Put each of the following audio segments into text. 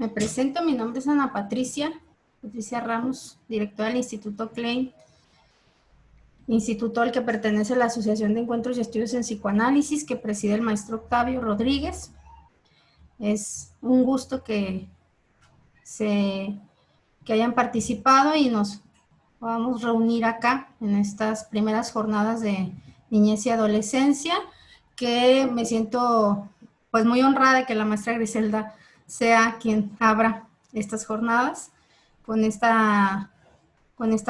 Me presento, mi nombre es Ana Patricia Ramos, directora del Instituto Klein, instituto al que pertenece la Asociación de Encuentros y Estudios en Psicoanálisis, que preside el maestro Octavio Rodríguez. Es un gusto que hayan participado y nos podamos reunir acá en estas primeras jornadas de niñez y adolescencia, que me siento pues muy honrada de que la maestra Griselda sea quien abra estas jornadas con esta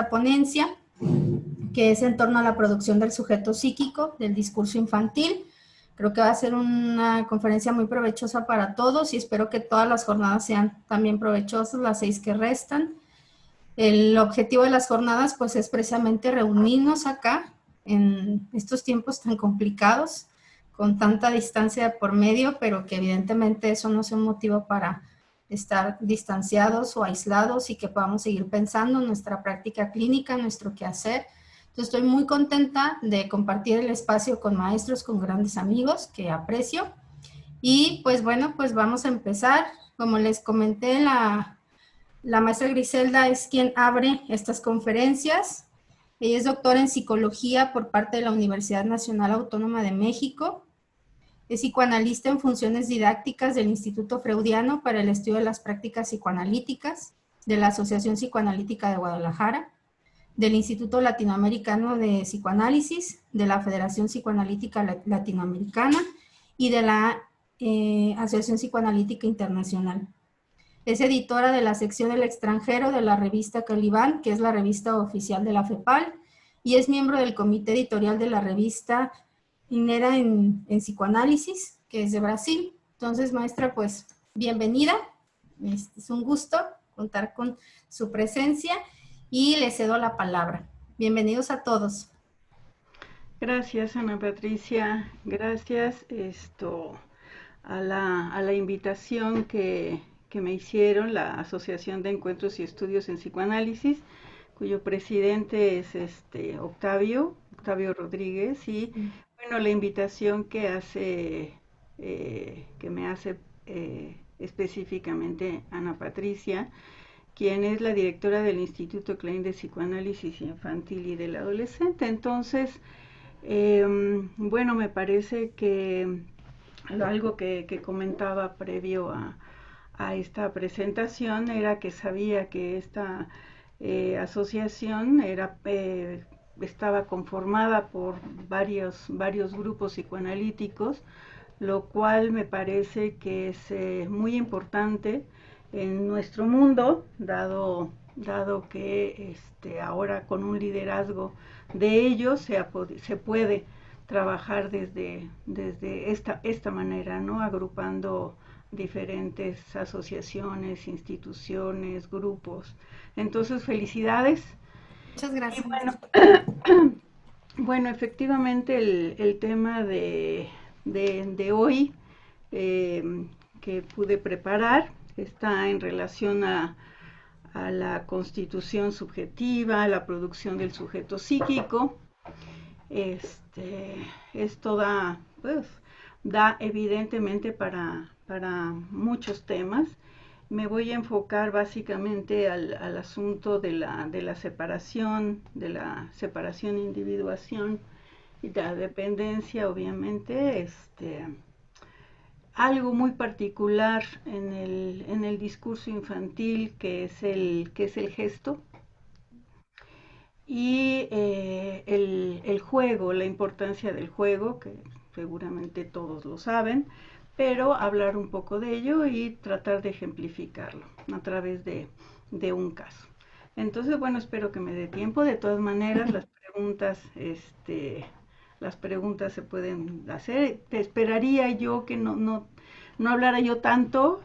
ponencia, que es en torno a la producción del sujeto psíquico, del discurso infantil. Creo que va a ser una conferencia muy provechosa para todos y espero que todas las jornadas sean también provechosas, las 6 que restan. El objetivo de las jornadas pues es precisamente reunirnos acá en estos tiempos tan complicados, con tanta distancia por medio, pero que evidentemente eso no es un motivo para estar distanciados o aislados y que podamos seguir pensando en nuestra práctica clínica, nuestro quehacer. Entonces estoy muy contenta de compartir el espacio con maestros, con grandes amigos que aprecio. Y pues bueno, pues vamos a empezar. Como les comenté, la maestra Griselda es quien abre estas conferencias. Ella es doctora en psicología por parte de la Universidad Nacional Autónoma de México. Es psicoanalista en funciones didácticas del Instituto Freudiano para el Estudio de las Prácticas Psicoanalíticas, de la Asociación Psicoanalítica de Guadalajara, del Instituto Latinoamericano de Psicoanálisis, de la Federación Psicoanalítica Latinoamericana y de la Asociación Psicoanalítica Internacional. Es editora de la sección del extranjero de la revista Caliban, que es la revista oficial de la FEPAL, y es miembro del comité editorial de la revista Inera en Psicoanálisis, que es de Brasil. Entonces, maestra, pues, bienvenida. Es un gusto contar con su presencia y le cedo la palabra. Bienvenidos a todos. Gracias, Ana Patricia. Gracias a la invitación que me hicieron la Asociación de Encuentros y Estudios en Psicoanálisis, cuyo presidente es Octavio Rodríguez, y bueno, la invitación que me hace específicamente Ana Patricia, quien es la directora del Instituto Klein de Psicoanálisis Infantil y del Adolescente. Entonces, bueno, me parece que algo que comentaba previo a esta presentación era que sabía que esta asociación estaba conformada por varios grupos psicoanalíticos, lo cual me parece que es muy importante en nuestro mundo, dado que ahora con un liderazgo de ellos se puede trabajar desde esta manera, ¿no? Agrupando diferentes asociaciones, instituciones, grupos. Entonces, felicidades. Muchas gracias. Y bueno, bueno, efectivamente el tema de hoy que pude preparar está en relación a la constitución subjetiva, a la producción del sujeto psíquico. Esto da evidentemente para muchos temas. Me voy a enfocar básicamente al asunto de la separación, individuación y de la dependencia, obviamente. Algo muy particular en el discurso infantil, que es el gesto, y el juego, la importancia del juego, que seguramente todos lo saben, pero hablar un poco de ello y tratar de ejemplificarlo a través de un caso. Entonces, bueno, espero que me dé tiempo. De todas maneras, las preguntas se pueden hacer. Te esperaría yo que no hablara yo tanto,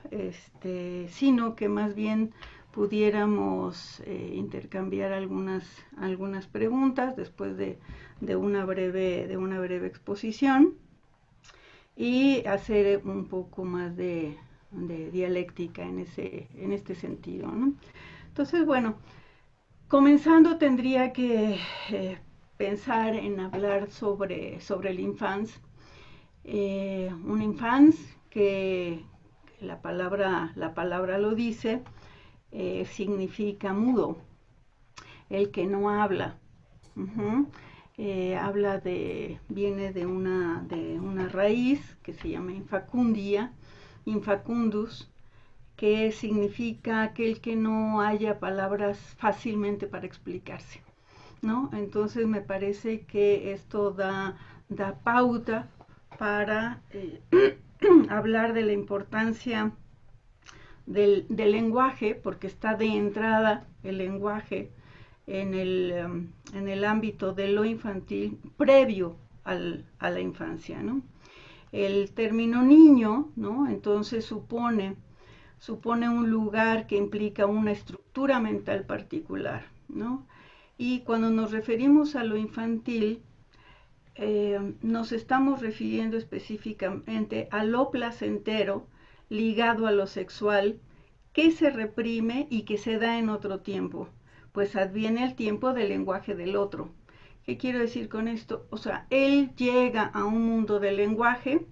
sino que más bien pudiéramos intercambiar algunas preguntas después de una breve exposición, y hacer un poco más de dialéctica en este sentido, ¿no? Entonces, bueno, comenzando tendría que pensar en hablar sobre la infancia. Una infancia que la palabra lo dice, significa mudo, el que no habla. Viene de una raíz que se llama infacundia, infacundus, que significa aquel que no haya palabras fácilmente para explicarse, ¿no? Entonces me parece que esto da pauta para hablar de la importancia del lenguaje, porque está de entrada el lenguaje en el ámbito de lo infantil previo a la infancia, ¿no? El término niño, ¿no? Entonces supone un lugar que implica una estructura mental particular, ¿no? Y cuando nos referimos a lo infantil, nos estamos refiriendo específicamente a lo placentero ligado a lo sexual que se reprime y que se da en otro tiempo, pues adviene el tiempo del lenguaje del otro. ¿Qué quiero decir con esto? O sea, él llega a un mundo del lenguaje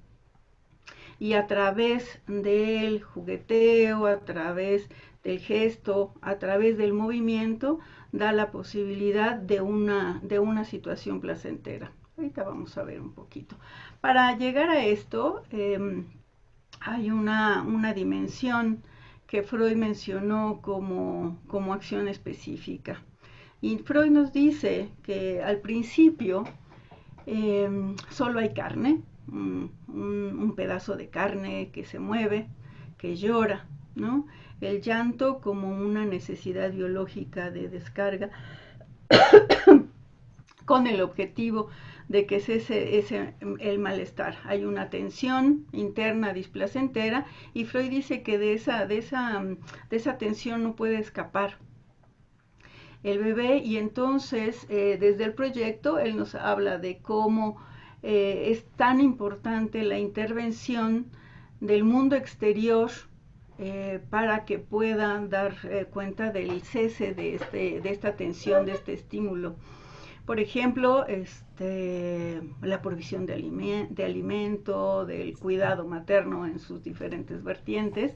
y a través del jugueteo, a través del gesto, a través del movimiento, da la posibilidad de una situación placentera. Ahorita vamos a ver un poquito. Para llegar a esto, hay una dimensión que Freud mencionó como acción específica. Y Freud nos dice que al principio solo hay carne, un pedazo de carne que se mueve, que llora, ¿no? El llanto como una necesidad biológica de descarga con el objetivo de que cese el malestar. Hay una tensión interna displacentera y Freud dice que de esa tensión no puede escapar el bebé, y entonces desde el proyecto él nos habla de cómo es tan importante la intervención del mundo exterior para que puedan dar cuenta del cese de esta tensión, de este estímulo. Por ejemplo, la provisión de alimento, del cuidado materno en sus diferentes vertientes.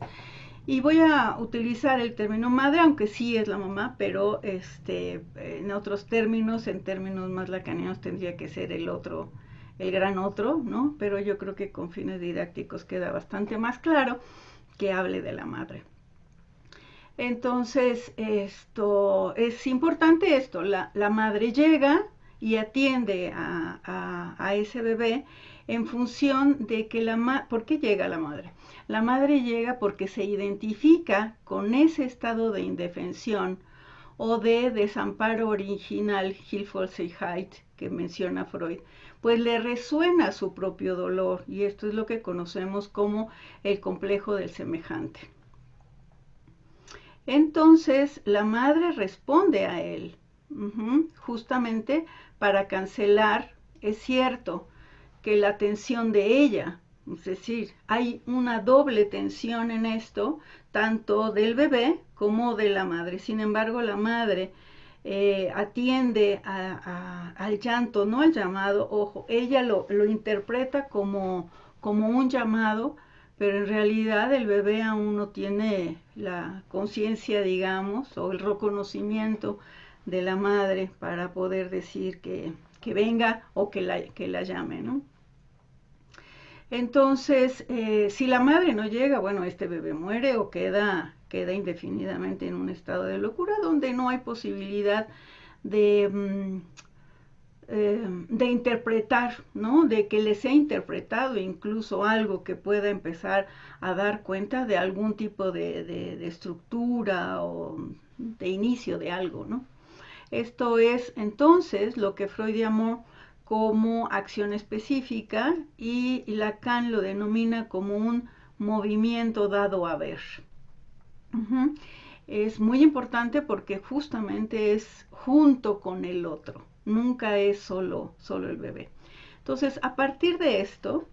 Y voy a utilizar el término madre, aunque sí es la mamá, pero en otros términos, en términos más lacanianos, tendría que ser el otro, el gran otro, ¿no? Pero yo creo que con fines didácticos queda bastante más claro que hable de la madre. Entonces, esto es importante esto, la madre llega y atiende a ese bebé en función de que ¿por qué llega la madre? La madre llega porque se identifica con ese estado de indefensión o de desamparo original, Hilflosigkeit, que menciona Freud, pues le resuena su propio dolor, y esto es lo que conocemos como el complejo del semejante. Entonces la madre responde a él, justamente para cancelar, es cierto, que la tensión de ella, es decir, hay una doble tensión en esto, tanto del bebé como de la madre. Sin embargo, la madre atiende al llanto, no al llamado, ojo, ella lo interpreta como un llamado, pero en realidad el bebé aún no tiene la conciencia, digamos, o el reconocimiento de la madre para poder decir que venga o que la llame, ¿no? Entonces, si la madre no llega, bueno, este bebé muere o queda indefinidamente en un estado de locura donde no hay posibilidad de interpretar, ¿no? De que le sea interpretado incluso algo que pueda empezar a dar cuenta de algún tipo de estructura o de inicio de algo, ¿no? Esto es entonces lo que Freud llamó como acción específica y Lacan lo denomina como un movimiento dado a ver. Es muy importante porque justamente es junto con el otro, nunca es solo el bebé. Entonces, a partir de esto,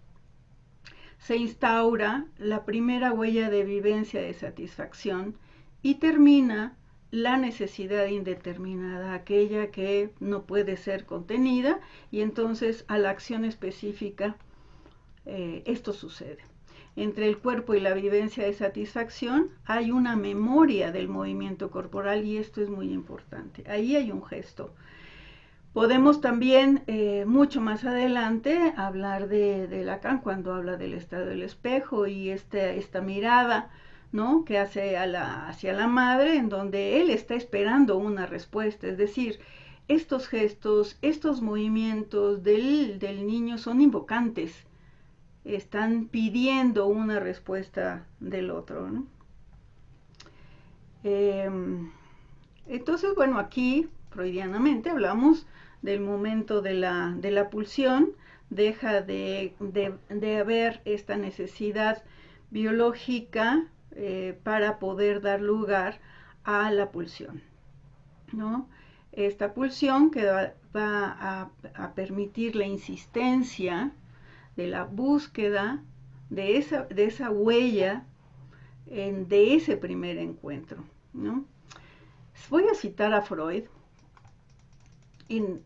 se instaura la primera huella de vivencia de satisfacción y termina la necesidad indeterminada, aquella que no puede ser contenida, y entonces a la acción específica esto sucede. entre el cuerpo y la vivencia de satisfacción, hay una memoria del movimiento corporal y esto es muy importante. Ahí hay un gesto. Podemos también, mucho más adelante, hablar de Lacan cuando habla del estado del espejo y esta mirada, ¿no?, que hace hacia la madre, en donde él está esperando una respuesta. Es decir, estos gestos, estos movimientos del niño son invocantes, están pidiendo una respuesta del otro, ¿no? Entonces, bueno, aquí freudianamente hablamos del momento de la pulsión, deja de haber esta necesidad biológica para poder dar lugar a la pulsión, ¿no? Esta pulsión que va a permitir la insistencia de la búsqueda de esa huella de ese primer encuentro, ¿no? Voy a citar a Freud,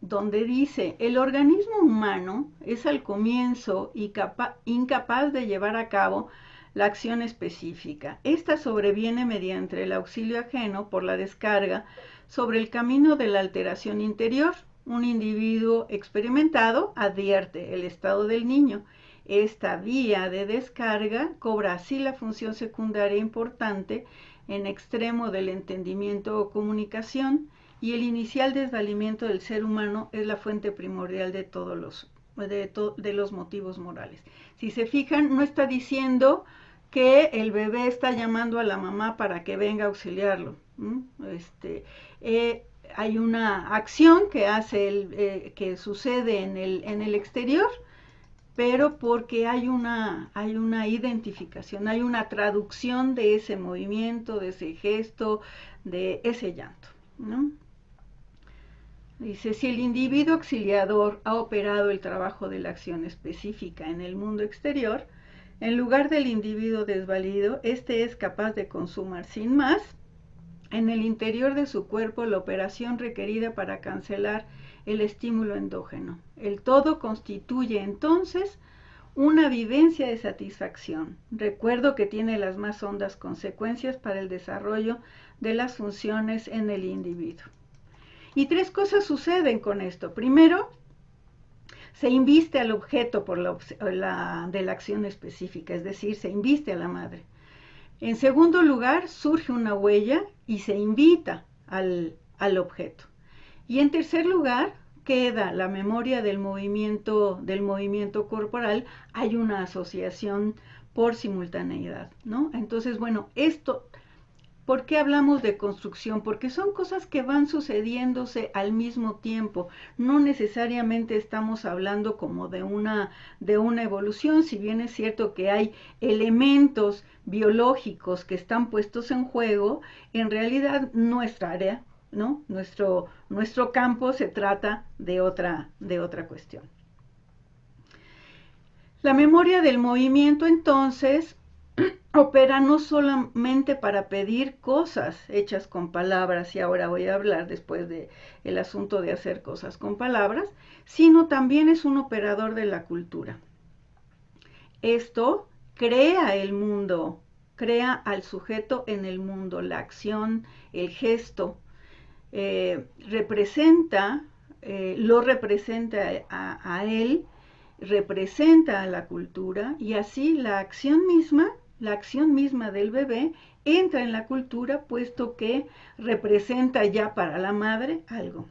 donde dice: el organismo humano es al comienzo incapaz de llevar a cabo la acción específica. Esta sobreviene mediante el auxilio ajeno por la descarga sobre el camino de la alteración interior. Un individuo experimentado advierte el estado del niño. Esta vía de descarga cobra así la función secundaria importante en extremo del entendimiento o comunicación, y el inicial desvalimiento del ser humano es la fuente primordial de todos los motivos morales. Si se fijan, no está diciendo que el bebé está llamando a la mamá para que venga a auxiliarlo. Hay una acción que hace que sucede en el exterior, pero porque hay una identificación, hay una traducción de ese movimiento, de ese gesto, de ese llanto, ¿no? Dice: si el individuo auxiliador ha operado el trabajo de la acción específica en el mundo exterior, en lugar del individuo desvalido, este es capaz de consumar sin más en el interior de su cuerpo la operación requerida para cancelar el estímulo endógeno. El todo constituye entonces una vivencia de satisfacción, recuerdo que tiene las más hondas consecuencias para el desarrollo de las funciones en el individuo. Y tres cosas suceden con esto. Primero, se inviste al objeto de la acción específica, es decir, se inviste a la madre. En segundo lugar, surge una huella y se invita al objeto. Y en tercer lugar, queda la memoria del movimiento corporal, hay una asociación por simultaneidad, ¿no? Entonces, bueno, esto, ¿por qué hablamos de construcción? Porque son cosas que van sucediéndose al mismo tiempo. No necesariamente estamos hablando como de una evolución, si bien es cierto que hay elementos biológicos que están puestos en juego, en realidad nuestra área, ¿no? Nuestro campo se trata de otra cuestión. La memoria del movimiento, entonces, opera no solamente para pedir cosas hechas con palabras, y ahora voy a hablar después del asunto de hacer cosas con palabras, sino también es un operador de la cultura. Esto crea el mundo, crea al sujeto en el mundo, la acción, el gesto, lo representa a él, representa a la cultura, y así la acción misma del bebé entra en la cultura, puesto que representa ya para la madre algo.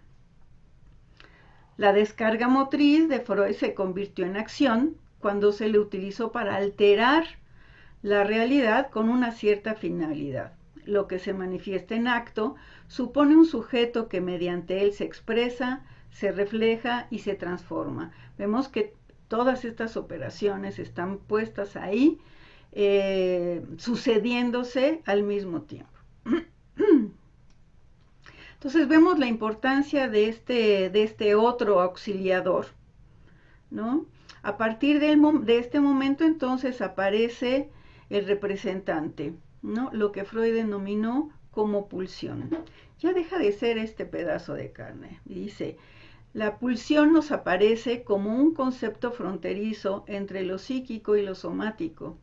La descarga motriz de Freud se convirtió en acción cuando se le utilizó para alterar la realidad con una cierta finalidad. Lo que se manifiesta en acto supone un sujeto que mediante él se expresa, se refleja y se transforma. Vemos que todas estas operaciones están puestas ahí, sucediéndose al mismo tiempo. Entonces vemos la importancia de este otro auxiliador, ¿no? A partir de este momento, entonces, aparece el representante, ¿no? Lo que Freud denominó como pulsión. Ya deja de ser este pedazo de carne. Dice: la pulsión nos aparece como un concepto fronterizo entre lo psíquico y lo somático,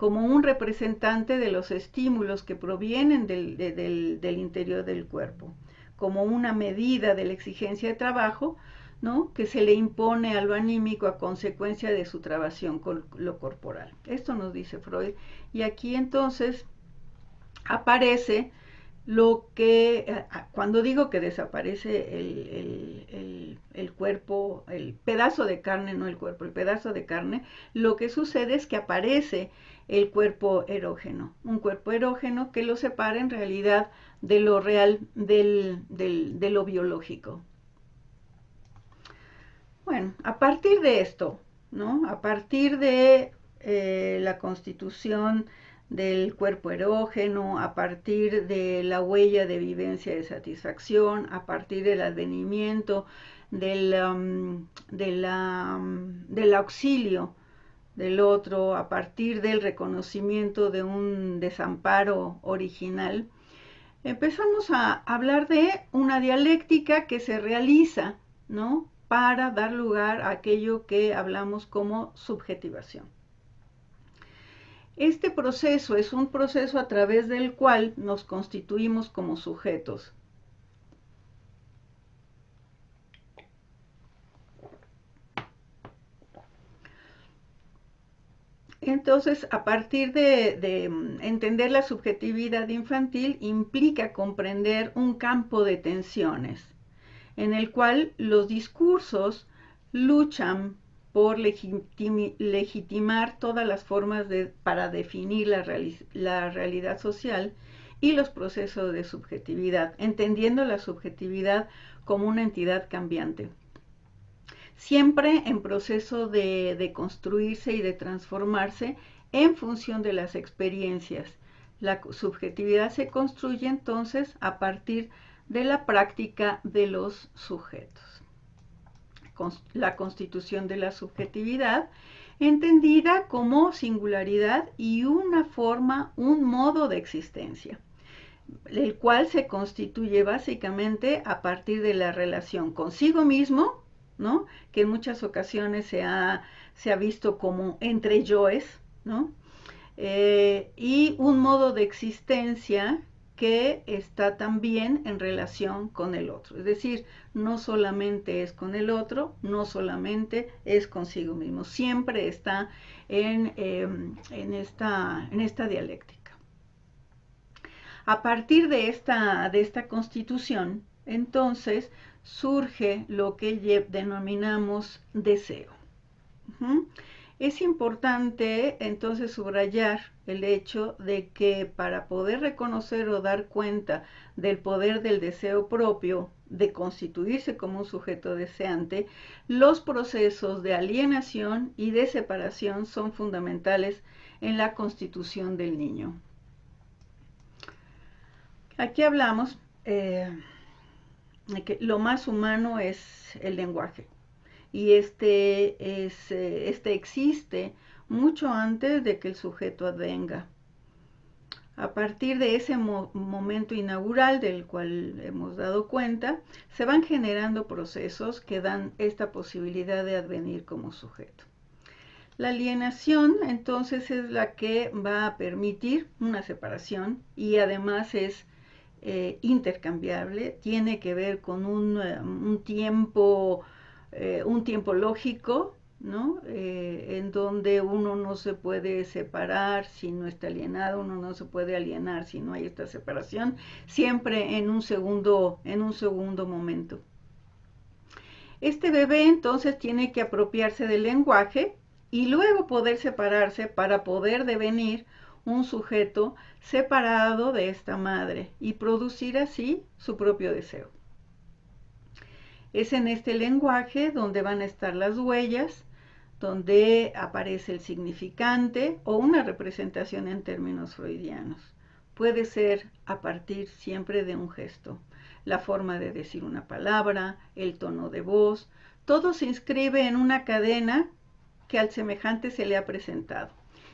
como un representante de los estímulos que provienen del interior del cuerpo, como una medida de la exigencia de trabajo, ¿no?, que se le impone a lo anímico a consecuencia de su trabación con lo corporal. Esto nos dice Freud. Y aquí entonces aparece lo que, cuando digo que desaparece el cuerpo, el pedazo de carne, no el cuerpo, el pedazo de carne, lo que sucede es que aparece el cuerpo erógeno, un cuerpo erógeno que lo separa en realidad de lo real, de lo biológico. Bueno, a partir de esto, ¿no?, a partir de la constitución del cuerpo erógeno, a partir de la huella de vivencia de satisfacción, a partir del advenimiento del auxilio del otro, a partir del reconocimiento de un desamparo original, empezamos a hablar de una dialéctica que se realiza, ¿no?, para dar lugar a aquello que hablamos como subjetivación. Este proceso es un proceso a través del cual nos constituimos como sujetos. Entonces, a partir de entender la subjetividad infantil, implica comprender un campo de tensiones, en el cual los discursos luchan por legitimar todas las formas para definir la realidad social y los procesos de subjetividad, entendiendo la subjetividad como una entidad cambiante, siempre en proceso de construirse y de transformarse en función de las experiencias. La subjetividad se construye entonces a partir de la práctica de los sujetos. La constitución de la subjetividad, entendida como singularidad y una forma, un modo de existencia, el cual se constituye básicamente a partir de la relación consigo mismo, ¿no?, que en muchas ocasiones se ha visto como entre yoes, ¿no?, y un modo de existencia que está también en relación con el otro. Es decir, no solamente es con el otro, no solamente es consigo mismo, siempre está en esta dialéctica. A partir de esta constitución, entonces, surge lo que denominamos deseo. Es importante entonces subrayar el hecho de que para poder reconocer o dar cuenta del poder del deseo propio, de constituirse como un sujeto deseante, los procesos de alienación y de separación son fundamentales en la constitución del niño. Aquí hablamos de que lo más humano es el lenguaje. Y este existe mucho antes de que el sujeto advenga. A partir de ese momento inaugural del cual hemos dado cuenta, se van generando procesos que dan esta posibilidad de advenir como sujeto. La alienación, entonces, es la que va a permitir una separación y además es intercambiable, tiene que ver con un tiempo lógico, ¿no?, en donde uno no se puede separar si no está alienado, uno no se puede alienar si no hay esta separación, siempre en un segundo momento. Este bebé entonces tiene que apropiarse del lenguaje y luego poder separarse para poder devenir un sujeto separado de esta madre y producir así su propio deseo. Es en este lenguaje donde van a estar las huellas, donde aparece el significante o una representación en términos freudianos. Puede ser a partir siempre de un gesto, la forma de decir una palabra, el tono de voz, todo se inscribe en una cadena que al semejante se le ha presentado.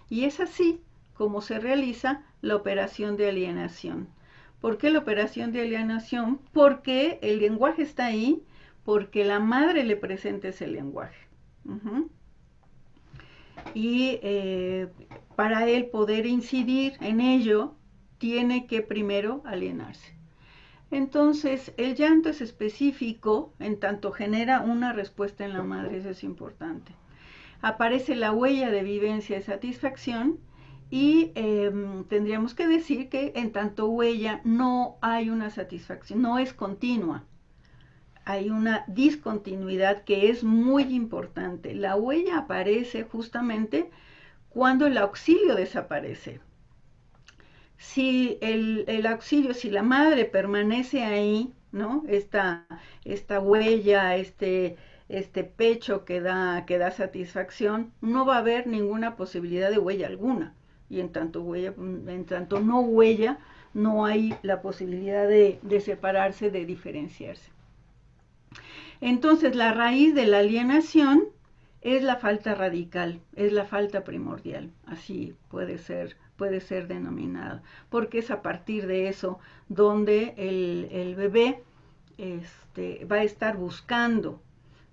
Y es así como se realiza la operación de alienación. ¿Por qué la operación de alienación? Porque el lenguaje está ahí, porque la madre le presenta ese lenguaje. Y para él poder incidir en ello, tiene que primero alienarse. Entonces, el llanto es específico, en tanto genera una respuesta en la madre, eso es importante. Aparece la huella de vivencia de satisfacción y tendríamos que decir que en tanto huella no hay una satisfacción, no es continua. Hay una discontinuidad que es muy importante. La huella aparece justamente cuando el auxilio desaparece. Si el auxilio, si la madre permanece ahí, ¿no? Esta huella, este pecho que da satisfacción, no va a haber ninguna posibilidad de huella alguna. Y en tanto no huella, no hay la posibilidad de separarse, de diferenciarse. Entonces, la raíz de la alienación es la falta radical, es la falta primordial, así puede ser denominada, porque es a partir de eso donde el bebé va a estar buscando,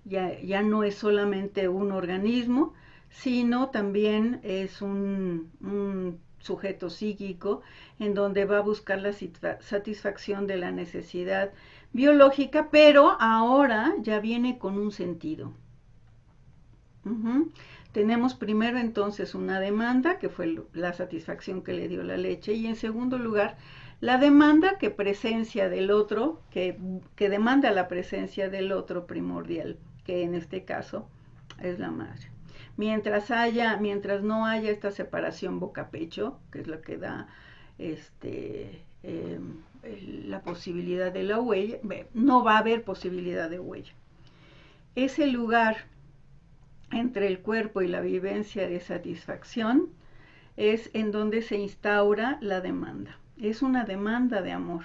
ya no es solamente un organismo, sino también es un sujeto psíquico en donde va a buscar la satisfacción de la necesidad biológica, pero ahora ya viene con un sentido. Tenemos primero entonces una demanda, que fue la satisfacción que le dio la leche, y en segundo lugar, la demanda que presencia del otro, que demanda la presencia del otro primordial, que en este caso es la madre. Mientras no haya esta separación boca-pecho, que es lo que da la posibilidad de la huella, no va a haber posibilidad de huella. Ese lugar entre el cuerpo y la vivencia de satisfacción es en donde se instaura la demanda. Es una demanda de amor,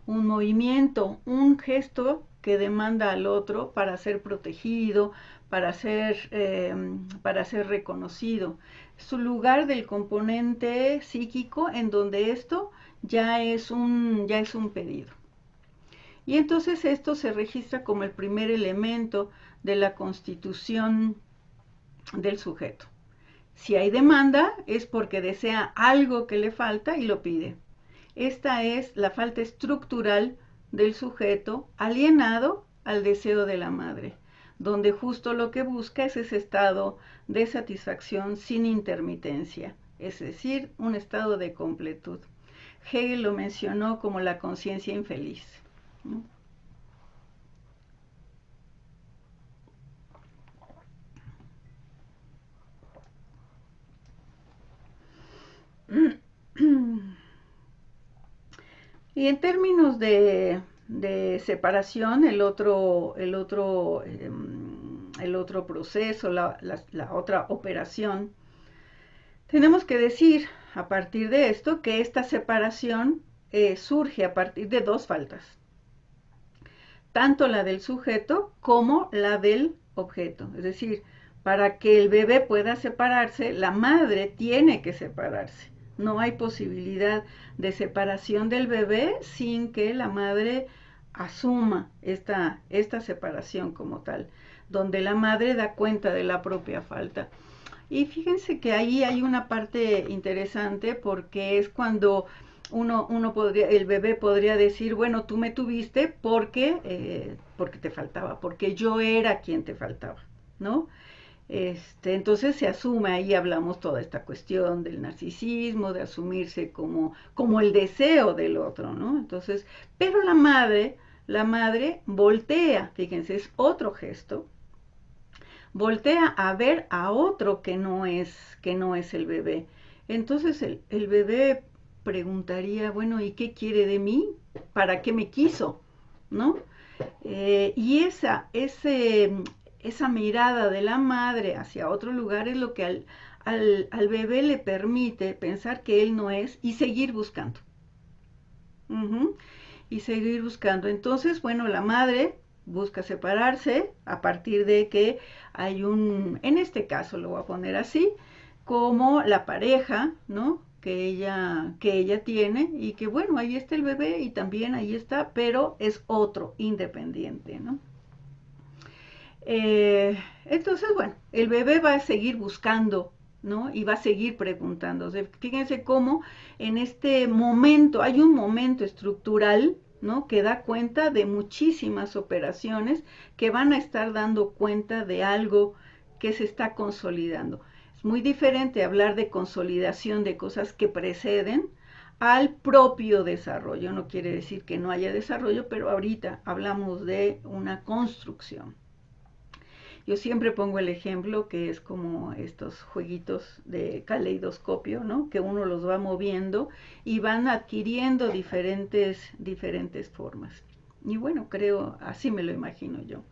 un movimiento, un gesto que demanda al otro para ser protegido, para ser reconocido. Es un lugar del componente psíquico en donde esto ya es un pedido. Y entonces esto se registra como el primer elemento de la constitución del sujeto. Si hay demanda es porque desea algo que le falta y lo pide. Esta es la falta estructural del sujeto alienado al deseo de la madre, donde justo lo que busca es ese estado de satisfacción sin intermitencia, es decir, un estado de completud. Hegel lo mencionó como la conciencia infeliz, ¿no? Y en términos de separación, el otro proceso, la otra operación, tenemos que decir a partir de esto que esta separación surge a partir de dos faltas, tanto la del sujeto como la del objeto. Es decir, para que el bebé pueda separarse, la madre tiene que separarse. No hay posibilidad de separación del bebé sin que la madre asuma esta separación como tal, donde la madre da cuenta de la propia falta. Y fíjense que ahí hay una parte interesante porque es cuando el bebé podría decir, bueno, tú me tuviste porque te faltaba, porque yo era quien te faltaba, ¿no? Entonces se asume, ahí hablamos toda esta cuestión del narcisismo, de asumirse como el deseo del otro, ¿no? Entonces, pero la madre voltea, fíjense, es otro gesto, voltea a ver a otro que no es el bebé. Entonces el bebé preguntaría, bueno, ¿y qué quiere de mí? ¿Para qué me quiso? ¿No? Y esa mirada de la madre hacia otro lugar es lo que al bebé le permite pensar que él no es y seguir buscando. Y seguir buscando. Entonces, bueno, la madre busca separarse a partir de que hay en este caso lo voy a poner así, como la pareja, ¿no? Que ella tiene y que bueno, ahí está el bebé y también ahí está, pero es otro, independiente, ¿no? Entonces, bueno, el bebé va a seguir buscando ¿no? Y va a seguir preguntándose. Fíjense cómo en este momento hay un momento estructural, ¿no? Que da cuenta de muchísimas operaciones que van a estar dando cuenta de algo que se está consolidando. Es muy diferente hablar de consolidación de cosas que preceden al propio desarrollo. No quiere decir que no haya desarrollo, pero ahorita hablamos de una construcción. Yo siempre pongo el ejemplo que es como estos jueguitos de caleidoscopio, ¿no? Que uno los va moviendo y van adquiriendo diferentes formas. Y bueno, creo, así me lo imagino yo.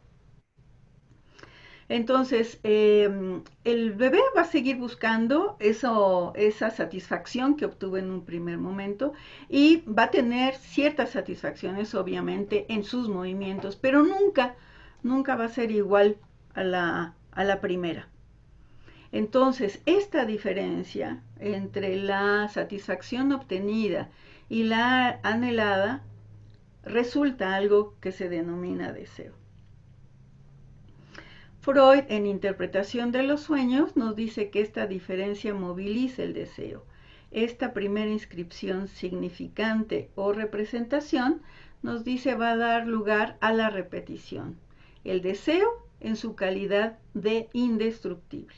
Entonces, el bebé va a seguir buscando esa satisfacción que obtuvo en un primer momento y va a tener ciertas satisfacciones, obviamente, en sus movimientos, pero nunca va a ser igual a la primera. Entonces, esta diferencia entre la satisfacción obtenida y la anhelada resulta algo que se denomina deseo. Freud, en Interpretación de los sueños, nos dice que esta diferencia moviliza el deseo. Esta primera inscripción significante o representación nos dice va a dar lugar a la repetición. El deseo en su calidad de indestructible.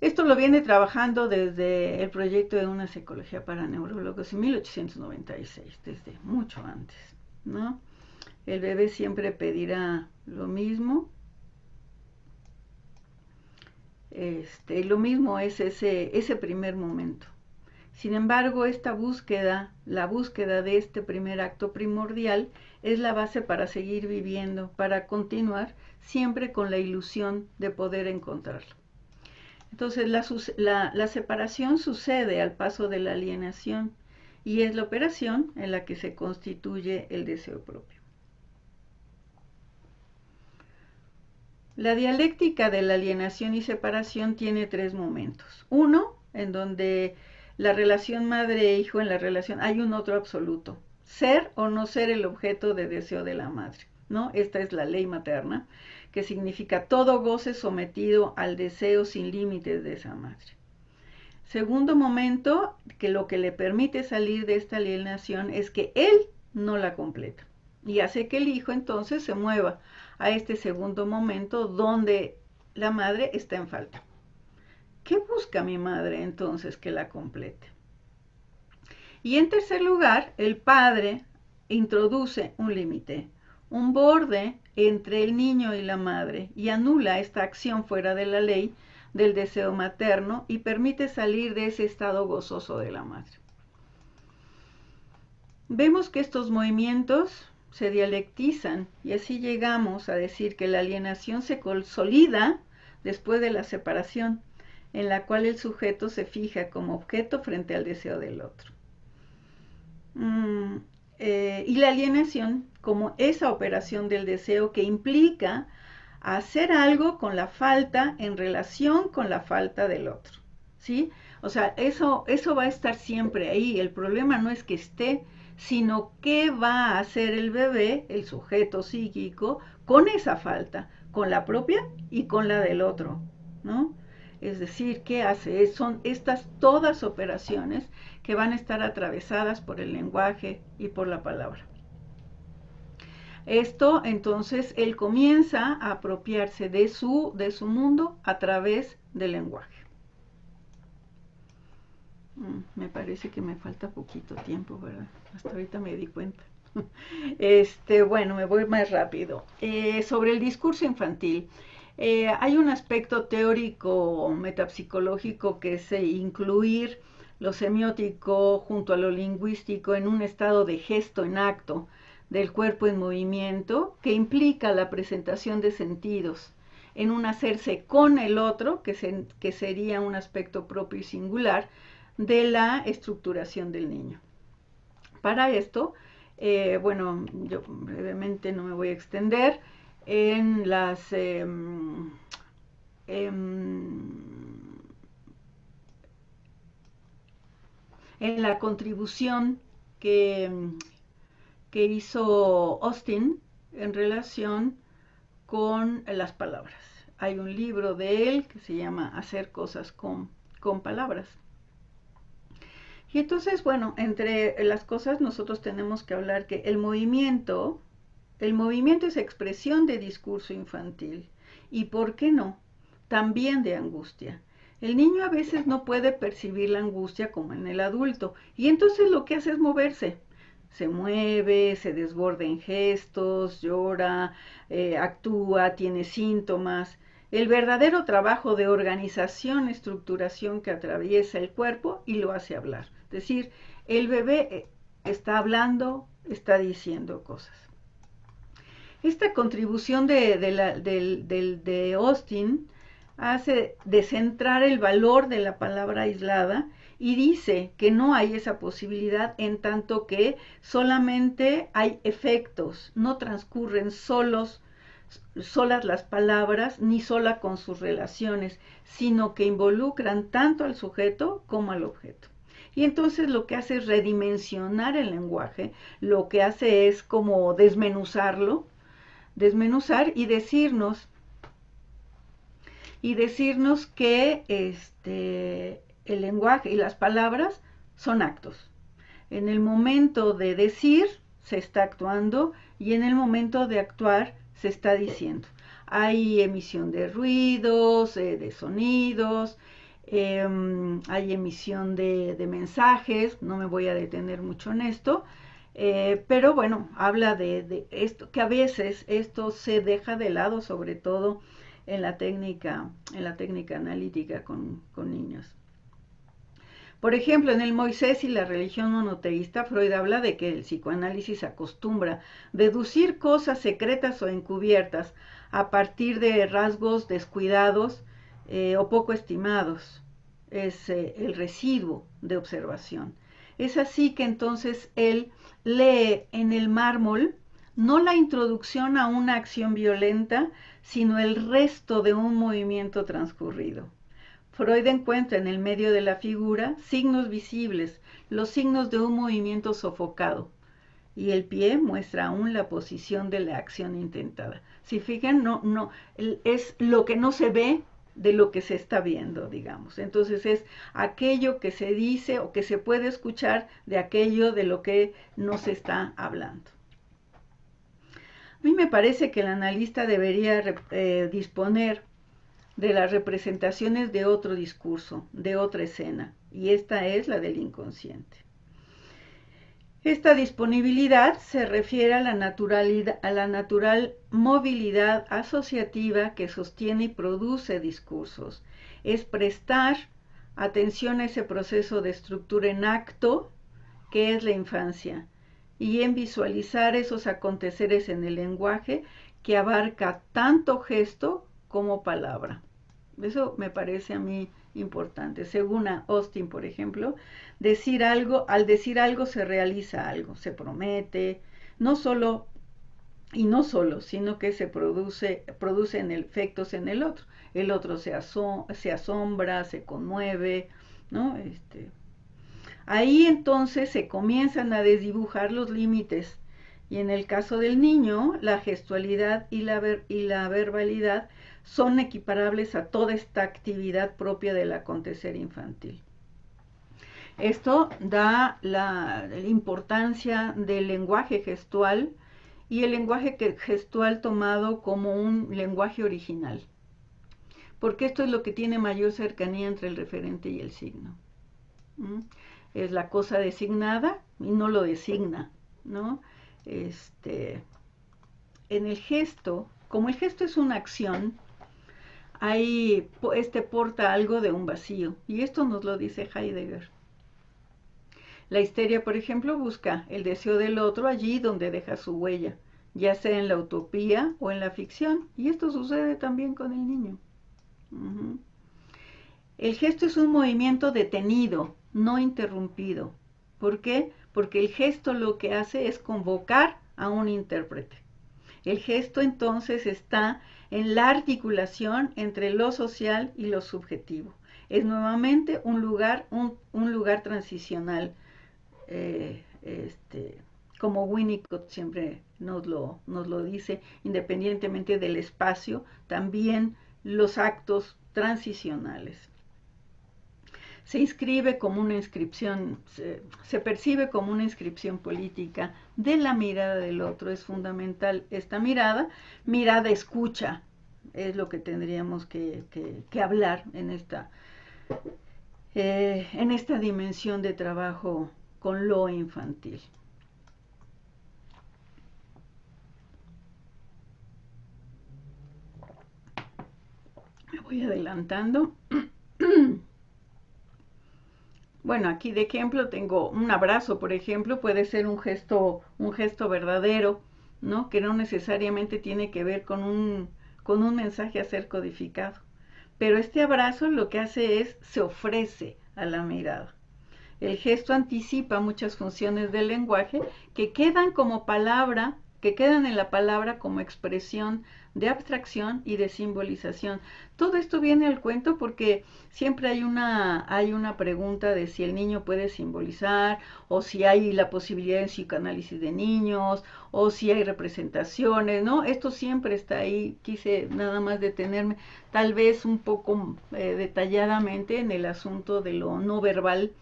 Esto lo viene trabajando desde el proyecto de una psicología para neurólogos en 1896, desde mucho antes, ¿no? El bebé siempre pedirá lo mismo. Lo mismo es ese primer momento. Sin embargo, esta búsqueda, la búsqueda de este primer acto primordial, es la base para seguir viviendo, para continuar siempre con la ilusión de poder encontrarlo. Entonces, la separación sucede al paso de la alienación y es la operación en la que se constituye el deseo propio. La dialéctica de la alienación y separación tiene tres momentos. Uno, en donde la relación madre-hijo, en la relación hay un otro absoluto, ser o no ser el objeto de deseo de la madre, ¿no? Esta es la ley materna, que significa todo goce sometido al deseo sin límites de esa madre. Segundo momento, que lo que le permite salir de esta alienación es que él no la completa y hace que el hijo entonces se mueva a este segundo momento donde la madre está en falta. ¿Qué busca mi madre entonces que la complete? Y en tercer lugar, el padre introduce un límite, un borde entre el niño y la madre y anula esta acción fuera de la ley del deseo materno y permite salir de ese estado gozoso de la madre. Vemos que estos movimientos se dialectizan y así llegamos a decir que la alienación se consolida después de la separación, en la cual el sujeto se fija como objeto frente al deseo del otro. Y la alienación como esa operación del deseo que implica hacer algo con la falta en relación con la falta del otro, ¿sí? O sea, eso va a estar siempre ahí. El problema no es que esté, sino qué va a hacer el bebé, el sujeto psíquico, con esa falta, con la propia y con la del otro, ¿no? Es decir, ¿qué hace? Son estas todas operaciones que van a estar atravesadas por el lenguaje y por la palabra. Esto, entonces, él comienza a apropiarse de su mundo a través del lenguaje. Me parece que me falta poquito tiempo, ¿verdad? Hasta ahorita me di cuenta. Bueno, me voy más rápido. Sobre el discurso infantil. Hay un aspecto teórico metapsicológico que es incluir lo semiótico junto a lo lingüístico en un estado de gesto en acto del cuerpo en movimiento que implica la presentación de sentidos en un hacerse con el otro, que sería un aspecto propio y singular de la estructuración del niño. Para esto, bueno, yo brevemente no me voy a extender en la contribución que hizo Austin en relación con las palabras. hay un libro de él que se llama Hacer cosas con palabras. Y entonces, bueno, entre las cosas nosotros tenemos que hablar que el movimiento es expresión de discurso infantil. ¿Y por qué no? También de angustia. El niño a veces no puede percibir la angustia como en el adulto, y entonces lo que hace es moverse. Se mueve, se desborda en gestos, llora, actúa, tiene síntomas. El verdadero trabajo de organización, estructuración que atraviesa el cuerpo y lo hace hablar. Es decir, el bebé está hablando, está diciendo cosas. Esta contribución de Austin hace descentrar el valor de la palabra aislada y dice que no hay esa posibilidad en tanto que solamente hay efectos, no transcurren solas las palabras ni sola con sus relaciones, sino que involucran tanto al sujeto como al objeto. Y entonces lo que hace es redimensionar el lenguaje, lo que hace es como desmenuzar y decirnos que el lenguaje y las palabras son actos. En el momento de decir se está actuando y en el momento de actuar se está diciendo. Hay emisión de ruidos, de sonidos, hay emisión de mensajes, no me voy a detener mucho en esto, pero bueno, habla de esto, que a veces esto se deja de lado, sobre todo en la técnica analítica con niños. Por ejemplo, en el Moisés y la religión monoteísta, Freud habla de que el psicoanálisis acostumbra deducir cosas secretas o encubiertas a partir de rasgos descuidados o poco estimados. Es el residuo de observación. Es así que entonces él lee en el mármol no la introducción a una acción violenta, sino el resto de un movimiento transcurrido. Freud encuentra en el medio de la figura signos visibles, los signos de un movimiento sofocado, y el pie muestra aún la posición de la acción intentada. Si fijan, es lo que no se ve de lo que se está viendo, digamos. Entonces es aquello que se dice o que se puede escuchar de aquello de lo que no se está hablando. A mí me parece que el analista debería disponer de las representaciones de otro discurso, de otra escena, y esta es la del inconsciente. Esta disponibilidad se refiere a la natural movilidad asociativa que sostiene y produce discursos. Es prestar atención a ese proceso de estructura en acto que es la infancia y en visualizar esos aconteceres en el lenguaje que abarca tanto gesto como palabra. Eso me parece a mí importante. Según Austin, por ejemplo, al decir algo se realiza algo, se promete, no solo, sino que se producen efectos en el otro. El otro se asombra, se conmueve, ¿no? Ahí entonces se comienzan a desdibujar los límites. Y en el caso del niño, la gestualidad y la verbalidad son equiparables a toda esta actividad propia del acontecer infantil. Esto da la importancia del lenguaje gestual y el lenguaje gestual tomado como un lenguaje original, porque esto es lo que tiene mayor cercanía entre el referente y el signo. Es la cosa designada y no lo designa, ¿no? En el gesto, como el gesto es una acción, ahí porta algo de un vacío, y esto nos lo dice Heidegger. La histeria, por ejemplo, busca el deseo del otro allí donde deja su huella, ya sea en la utopía o en la ficción, y esto sucede también con el niño. El gesto es un movimiento detenido, no interrumpido. ¿Por qué? Porque el gesto lo que hace es convocar a un intérprete. El gesto entonces está en la articulación entre lo social y lo subjetivo. Es nuevamente un lugar transicional, como Winnicott siempre nos lo dice, independientemente del espacio, también los actos transicionales. Se inscribe como una inscripción, se percibe como una inscripción política de la mirada del otro. Es fundamental esta mirada escucha, es lo que tendríamos que hablar en esta dimensión de trabajo con lo infantil. Me voy adelantando. Bueno, aquí de ejemplo tengo un abrazo, por ejemplo, puede ser un gesto verdadero, ¿no? Que no necesariamente tiene que ver con un mensaje a ser codificado. Pero este abrazo lo que hace es, se ofrece a la mirada. El gesto anticipa muchas funciones del lenguaje que quedan como palabra, que quedan en la palabra como expresión de abstracción y de simbolización. Todo esto viene al cuento porque siempre hay una pregunta de si el niño puede simbolizar, o si hay la posibilidad de psicoanálisis de niños, o si hay representaciones, ¿no? Esto siempre está ahí. Quise nada más detenerme tal vez un poco detalladamente en el asunto de lo no verbal,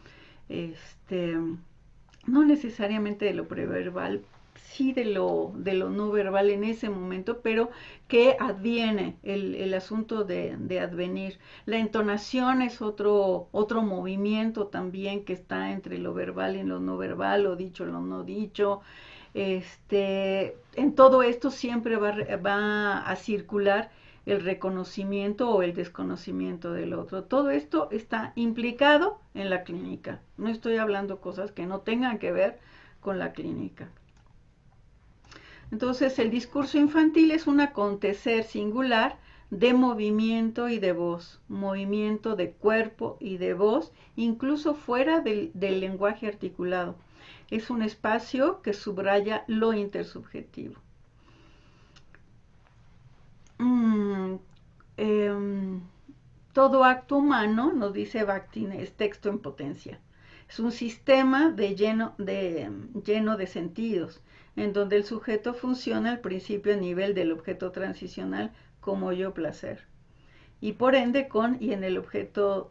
no necesariamente de lo preverbal, sí de lo no verbal en ese momento, pero que adviene el asunto de advenir. La entonación es otro movimiento también que está entre lo verbal y lo no verbal, lo dicho, lo no dicho. En todo esto siempre va a circular el reconocimiento o el desconocimiento del otro. Todo esto está implicado en la clínica. No estoy hablando cosas que no tengan que ver con la clínica. Entonces, el discurso infantil es un acontecer singular de movimiento y de voz, movimiento de cuerpo y de voz, incluso fuera del lenguaje articulado. Es un espacio que subraya lo intersubjetivo. Todo acto humano, nos dice Bakhtin, es texto en potencia. Es un sistema lleno de sentidos, en donde el sujeto funciona al principio a nivel del objeto transicional como yo placer. Y por ende y en el objeto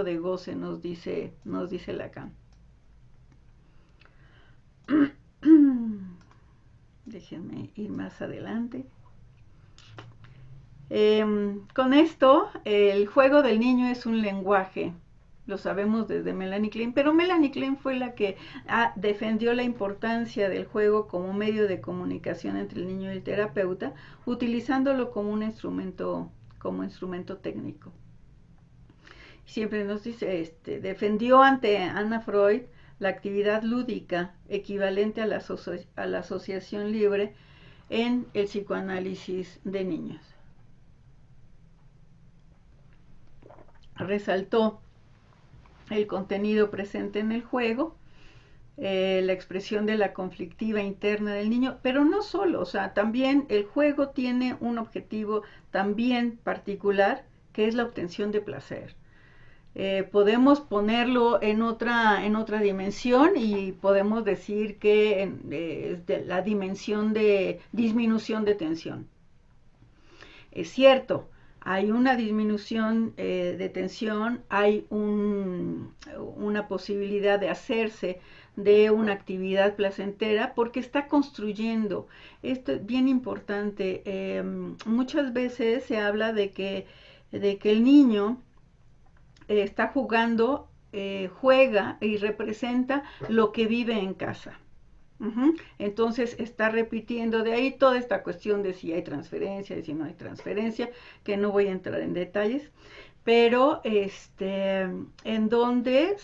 de goce, nos dice Lacan. Déjenme ir más adelante. Con esto, el juego del niño es un lenguaje, lo sabemos desde Melanie Klein, pero Melanie Klein fue la que defendió la importancia del juego como medio de comunicación entre el niño y el terapeuta, utilizándolo como un instrumento técnico. Siempre nos dice, defendió ante Anna Freud la actividad lúdica equivalente a la asociación libre en el psicoanálisis de niños. Resaltó el contenido presente en el juego, la expresión de la conflictiva interna del niño, pero no solo, o sea, también el juego tiene un objetivo también particular, que es la obtención de placer. Podemos ponerlo en otra dimensión y podemos decir que es de la dimensión de disminución de tensión. Es cierto, hay una disminución de tensión, hay una posibilidad de hacerse de una actividad placentera porque está construyendo. Esto es bien importante. Muchas veces se habla de que el niño está jugando, juega y representa lo que vive en casa. Entonces está repitiendo de ahí toda esta cuestión de si hay transferencia, de si no hay transferencia, que no voy a entrar en detalles, pero en donde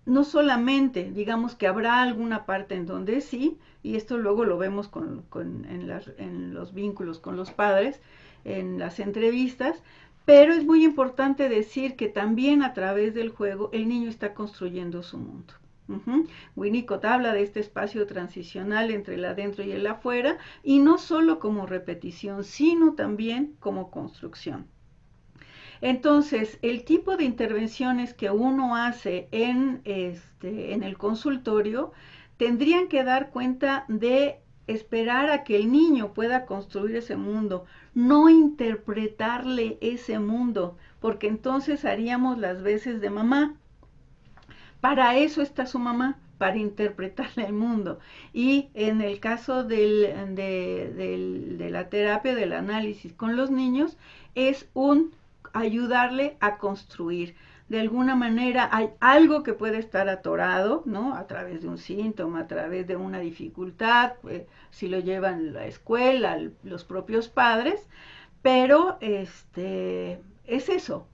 no solamente, digamos que habrá alguna parte en donde sí, y esto luego lo vemos en los vínculos con los padres, en las entrevistas, pero es muy importante decir que también a través del juego el niño está construyendo su mundo. Winnicott habla de este espacio transicional entre el adentro y el afuera, y no solo como repetición, sino también como construcción. Entonces, el tipo de intervenciones que uno hace en el consultorio tendrían que dar cuenta de esperar a que el niño pueda construir ese mundo, no interpretarle ese mundo, porque entonces haríamos las veces de mamá. Para eso está su mamá, para interpretarle el mundo. Y en el caso de la terapia, del análisis con los niños, es un ayudarle a construir. De alguna manera hay algo que puede estar atorado, ¿no? A través de un síntoma, a través de una dificultad, si lo llevan la escuela, los propios padres, pero es eso,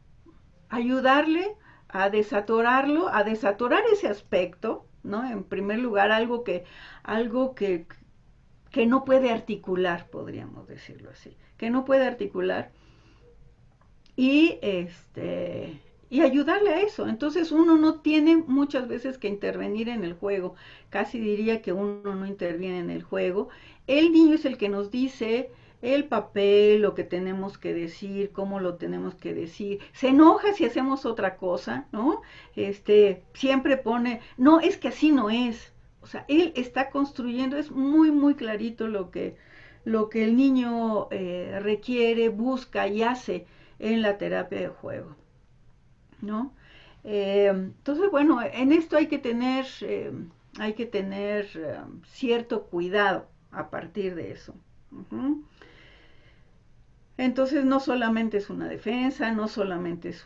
ayudarle a desatorarlo, a desatorar ese aspecto, ¿no? En primer lugar, algo que no puede articular, podríamos decirlo así, que no puede articular, y y ayudarle a eso. Entonces uno no tiene muchas veces que intervenir en el juego, casi diría que uno no interviene en el juego. El niño es el que nos dice el papel, lo que tenemos que decir, cómo lo tenemos que decir. Se enoja si hacemos otra cosa, ¿no? Siempre pone, no, es que así no es. O sea, él está construyendo, es muy, muy clarito lo que el niño requiere, busca y hace en la terapia de juego, ¿no? Entonces, bueno, en esto hay que tener cierto cuidado a partir de eso. Uh-huh. Entonces, no solamente es una defensa, no solamente es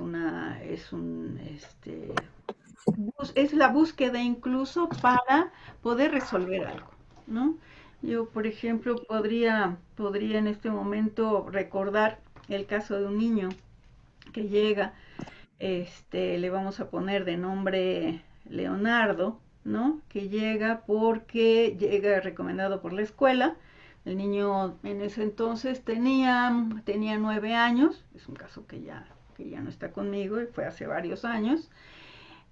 la búsqueda incluso para poder resolver algo, ¿no? Yo, por ejemplo, podría en este momento recordar el caso de un niño que llega, le vamos a poner de nombre Leonardo, ¿no? Que llega porque llega recomendado por la escuela. El niño en ese entonces tenía 9 años, es un caso que ya no está conmigo, y fue hace varios años.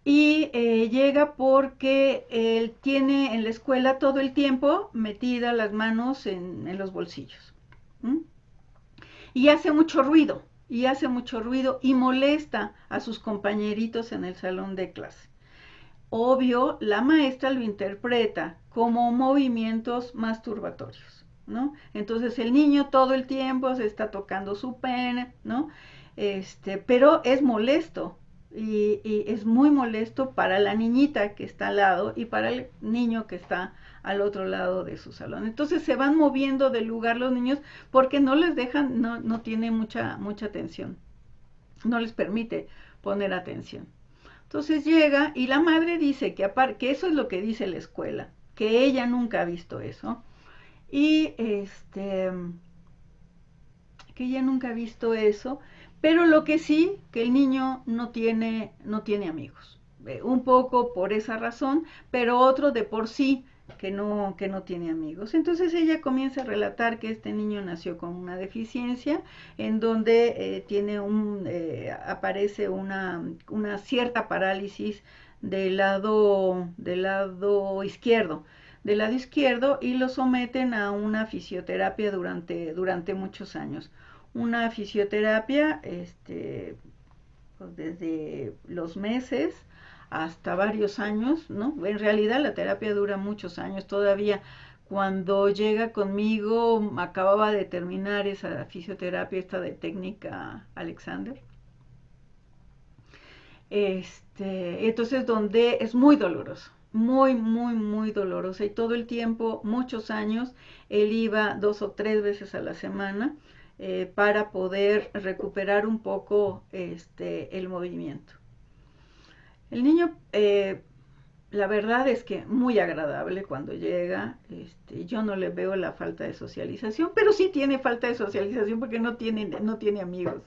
Y llega porque él tiene en la escuela todo el tiempo metida las manos en los bolsillos. ¿Mm? Y hace mucho ruido, y molesta a sus compañeritos en el salón de clase. Obvio, la maestra lo interpreta como movimientos masturbatorios, ¿no? Entonces el niño todo el tiempo se está tocando su pene, ¿no? Pero es molesto, y es muy molesto para la niñita que está al lado y para el niño que está al otro lado de su salón. Entonces se van moviendo de lugar los niños porque no les dejan, no tiene mucha atención, no les permite poner atención. Entonces llega y la madre dice que eso es lo que dice la escuela, que ella nunca ha visto eso, y que ella nunca ha visto eso, pero lo que sí, que el niño no tiene amigos, un poco por esa razón, pero otro de por sí que no tiene amigos. Entonces ella comienza a relatar que este niño nació con una deficiencia en donde aparece una cierta parálisis izquierdo, del lado izquierdo, y lo someten a una fisioterapia durante muchos años. Una fisioterapia pues desde los meses hasta varios años, ¿no? En realidad la terapia dura muchos años todavía. Cuando llega conmigo, acababa de terminar esa fisioterapia, esta de técnica Alexander. Entonces, donde es muy doloroso, muy, muy, muy dolorosa, y todo el tiempo, muchos años, él iba 2 o 3 veces a la semana para poder recuperar un poco el movimiento. El niño, la verdad es que muy agradable cuando llega. Yo no le veo la falta de socialización, pero sí tiene falta de socialización porque no tiene amigos.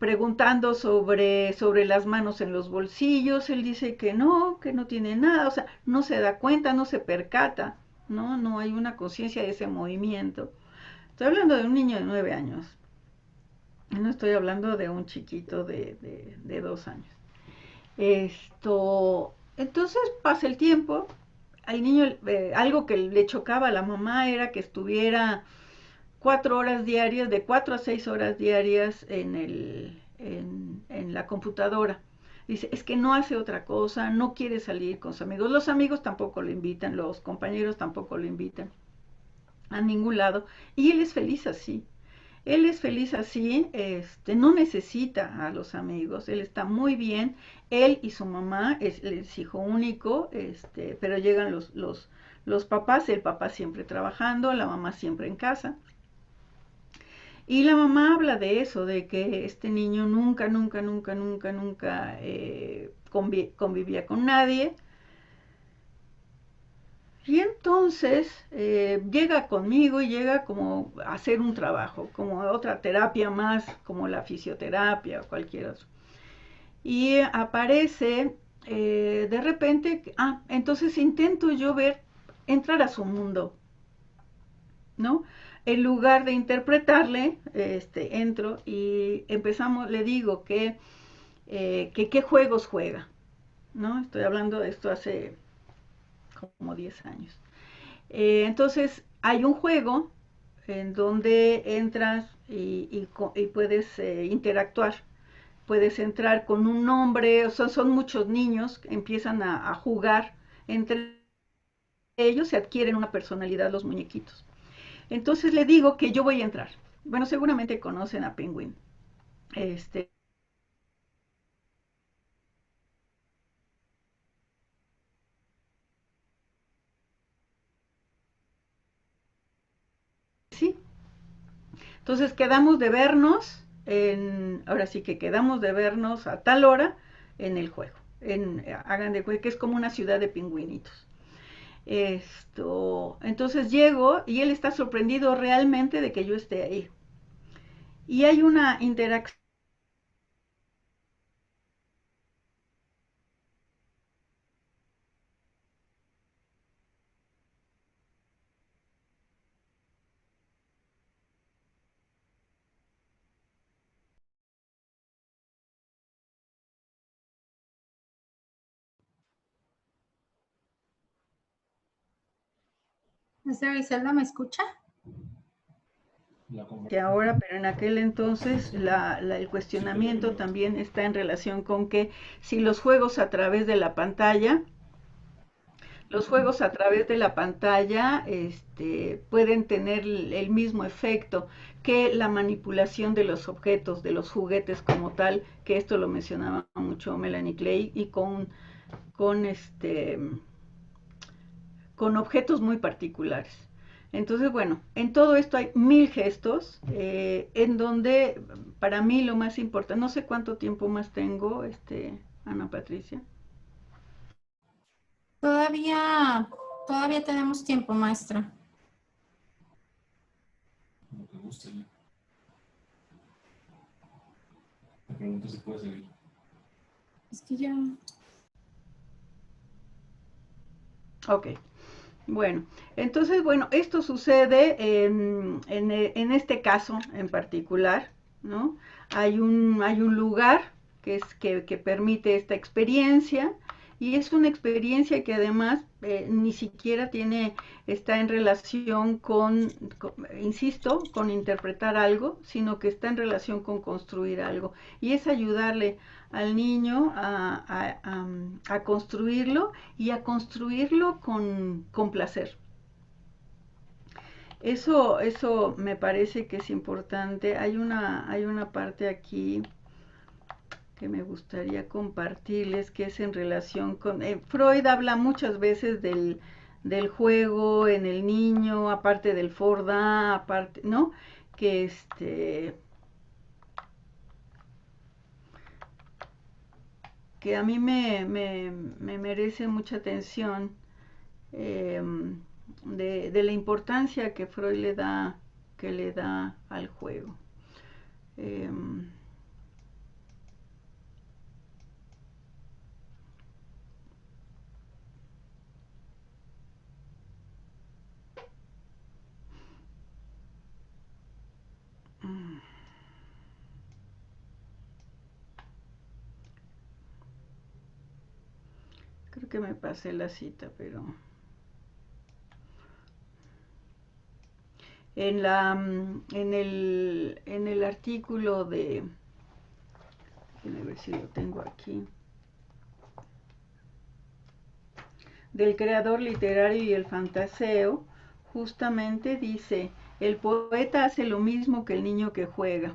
Preguntando sobre las manos en los bolsillos, él dice que no tiene nada, o sea, no se da cuenta, no se percata, no hay una conciencia de ese movimiento. Estoy hablando de un niño de 9 años, no estoy hablando de un chiquito de 2 años. Entonces pasa el tiempo, al niño algo que le chocaba a la mamá era que estuviera 4 horas diarias, de 4 a 6 horas diarias en la computadora. Dice, es que no hace otra cosa, no quiere salir con sus amigos. Los amigos tampoco lo invitan, los compañeros tampoco lo invitan a ningún lado. Y él es feliz así. Él es feliz así, no necesita a los amigos, él está muy bien, él y su mamá, él es hijo único, pero llegan los papás, el papá siempre trabajando, la mamá siempre en casa. Y la mamá habla de eso, de que este niño nunca convivía con nadie. Y entonces llega conmigo y llega como a hacer un trabajo, como otra terapia más, como la fisioterapia o cualquier otro. Y aparece de repente, entonces intento yo ver, entrar a su mundo, ¿no? En lugar de interpretarle, entro y empezamos, le digo que qué juegos juega, ¿no? Estoy hablando de esto hace como 10 años. Entonces hay un juego en donde entras y puedes interactuar. Puedes entrar con un nombre, o sea, son muchos niños que empiezan a jugar entre ellos, se adquieren una personalidad los muñequitos. Entonces le digo que yo voy a entrar. Bueno, seguramente conocen a Penguin. Este, sí. Entonces quedamos de vernos, ahora sí que quedamos de vernos a tal hora en el juego. Hagan de cuenta que es como una ciudad de pingüinitos. Entonces llego y él está sorprendido realmente de que yo esté ahí. Y hay una interacción. ¿Maestra Griselda me escucha? Que ahora, pero en aquel entonces el cuestionamiento también está en relación con que si los juegos a través de la pantalla, los juegos a través de la pantalla pueden tener el mismo efecto que la manipulación de los objetos, de los juguetes como tal, que esto lo mencionaba mucho Melanie Clay, y con, este, con objetos muy particulares. Entonces, bueno, en todo esto hay mil gestos, en donde para mí lo más importante, no sé cuánto tiempo más tengo, Ana Patricia. Todavía, todavía tenemos tiempo, maestra. Lo que guste. Me pregunto si puede seguir. Es que ya... Ok. Bueno, entonces, bueno, esto sucede en este caso en particular, ¿no? Hay un lugar que permite esta experiencia y es una experiencia que además ni siquiera está en relación insisto, con interpretar algo, sino que está en relación con construir algo. Y es ayudarle al niño a construirlo y a construirlo con placer. Eso me parece que es importante. Hay una parte aquí que me gustaría compartirles, que es en relación con... Freud habla muchas veces del juego en el niño, aparte del Forda, aparte, ¿no? Que a mí me merece mucha atención, eh, de la importancia que Freud le da al juego. Eh, Creo que me pasé la cita, pero en el artículo déjenme ver si lo tengo aquí. del creador literario y el fantaseo, justamente dice, el poeta hace lo mismo que el niño que juega.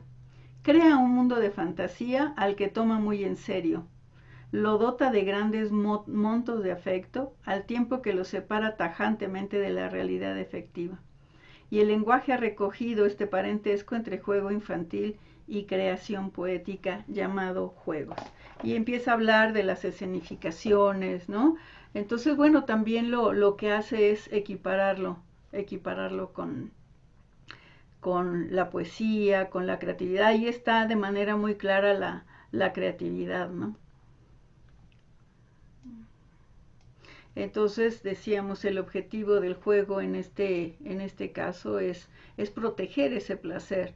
Crea un mundo de fantasía al que toma muy en serio. Lo dota de grandes montos de afecto, al tiempo que lo separa tajantemente de la realidad efectiva. Y el lenguaje ha recogido este parentesco entre juego infantil y creación poética llamado juegos. Y empieza a hablar de las escenificaciones, ¿no? Entonces, bueno, también lo que hace es equipararlo con la poesía, con la creatividad. Ahí está de manera muy clara la creatividad, ¿no? Entonces decíamos, el objetivo del juego en este caso es proteger ese placer,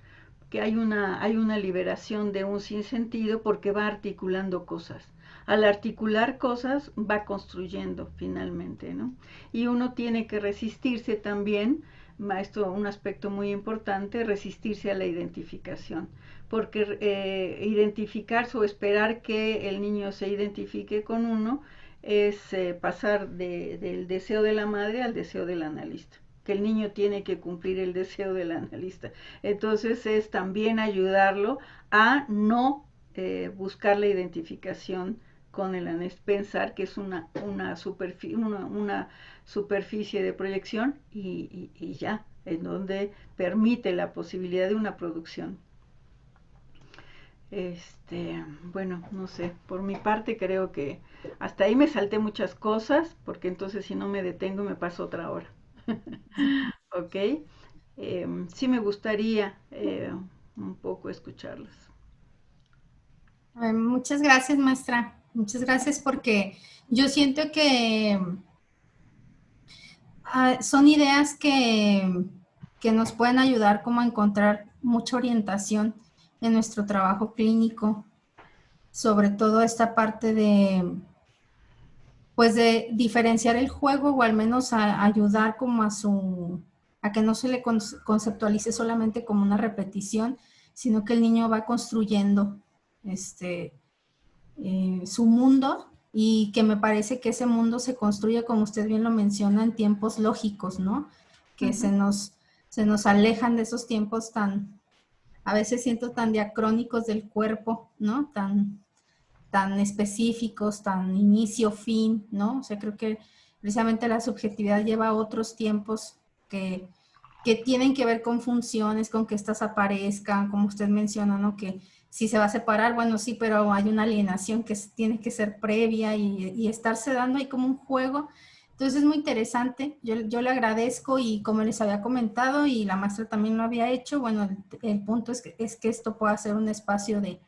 que hay una liberación de un sinsentido porque va articulando cosas. Al articular cosas va construyendo finalmente, ¿no? Y uno tiene que resistirse también, esto un aspecto muy importante, resistirse a la identificación, porque identificarse o esperar que el niño se identifique con uno es pasar del deseo de la madre al deseo del analista, que el niño tiene que cumplir el deseo del analista. Entonces es también ayudarlo a no buscar la identificación con el analista, pensar que es una superficie de proyección y ya, en donde permite la posibilidad de una producción. Bueno, no sé, por mi parte creo que hasta ahí me salté muchas cosas, porque entonces si no me detengo me paso otra hora. ¿Ok? Sí me gustaría un poco escucharlos. Muchas gracias, maestra. Muchas gracias porque yo siento que son ideas que nos pueden ayudar como a encontrar mucha orientación en nuestro trabajo clínico, sobre todo esta parte pues de diferenciar el juego o al menos ayudar como a que no se le conceptualice solamente como una repetición, sino que el niño va construyendo su mundo y que me parece que ese mundo se construye, como usted bien lo menciona, en tiempos lógicos, ¿no? Que se nos alejan de esos tiempos a veces siento tan diacrónicos del cuerpo, ¿no? Tan específicos, tan inicio, fin, ¿no? O sea, creo que precisamente la subjetividad lleva a otros tiempos que tienen que ver con funciones, con que estas aparezcan, como usted menciona, ¿no? Que si se va a separar, bueno, sí, pero hay una alienación que tiene que ser previa y estarse dando ahí como un juego. Entonces es muy interesante, yo le agradezco y como les había comentado y la maestra también lo había hecho, bueno, el punto es que esto pueda ser un espacio de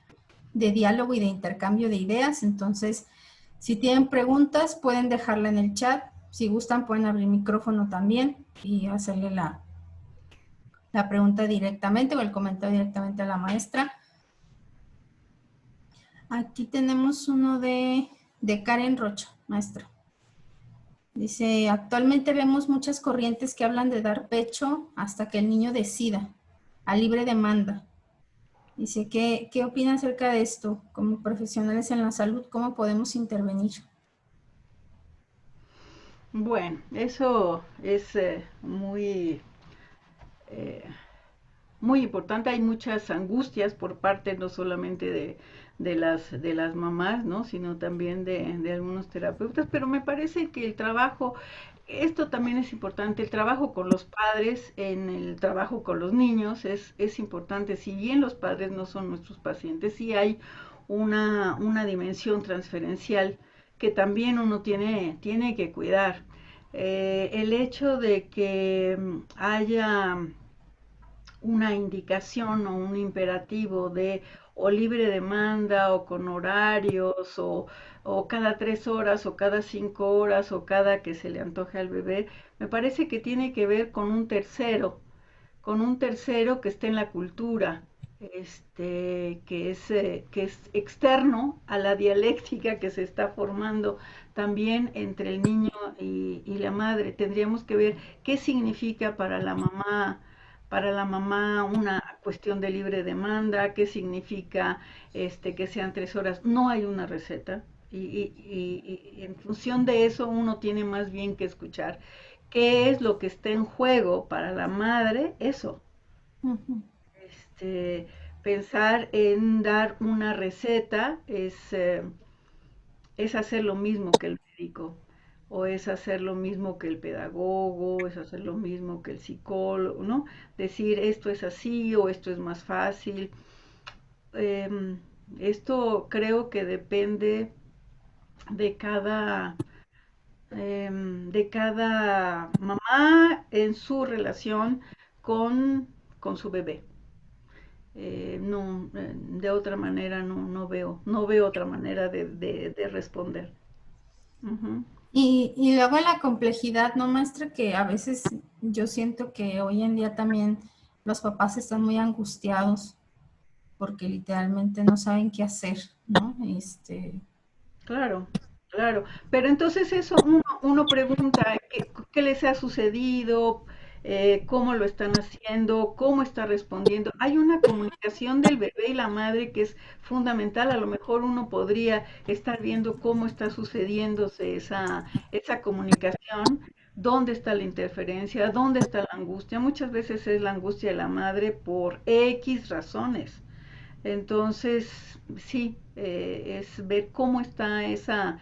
diálogo y de intercambio de ideas. Entonces, si tienen preguntas, pueden dejarla en el chat. Si gustan, pueden abrir el micrófono también y hacerle la pregunta directamente o el comentario directamente a la maestra. Aquí tenemos uno de Karen Rocha, maestra. Dice, actualmente vemos muchas corrientes que hablan de dar pecho hasta que el niño decida, a libre demanda. Dice, ¿qué opina acerca de esto? Como profesionales en la salud, ¿cómo podemos intervenir? Bueno, eso es muy importante. Hay muchas angustias por parte no solamente de las mamás, ¿no? Sino también de algunos terapeutas, pero me parece que el trabajo, esto también es importante, el trabajo con los padres, en el trabajo con los niños es importante. Si bien los padres no son nuestros pacientes, sí hay una dimensión transferencial que también uno tiene que cuidar. El hecho de que haya una indicación o un imperativo de o libre demanda o con horarios o cada 3 horas o cada 5 horas o cada que se le antoje al bebé, me parece que tiene que ver con un tercero que esté en la cultura, que es externo a la dialéctica que se está formando también entre el niño y la madre. Tendríamos que ver qué significa para la mamá una cuestión de libre demanda, qué significa que sean 3 horas. No hay una receta, y en función de eso uno tiene más bien que escuchar qué es lo que está en juego para la madre, eso. Ujú, Este, pensar en dar una receta es hacer lo mismo que el médico, o es hacer lo mismo que el pedagogo, es hacer lo mismo que el psicólogo, ¿no? Decir esto es así o esto es más fácil. Em, Esto creo que depende de cada mamá en su relación con, con su bebé. No, de otra manera no veo otra manera de responder. Ujú. y luego la complejidad, ¿no, maestra? Que a veces yo siento que hoy en día también los papás están muy angustiados porque literalmente no saben qué hacer, ¿no? Claro, claro. Pero entonces eso uno pregunta qué les ha sucedido, cómo lo están haciendo, cómo está respondiendo. Hay una comunicación del bebé y la madre que es fundamental. A lo mejor uno podría estar viendo cómo está sucediéndose esa comunicación, dónde está la interferencia, dónde está la angustia. Muchas veces es la angustia de la madre por X razones. Entonces, sí, es ver cómo está esa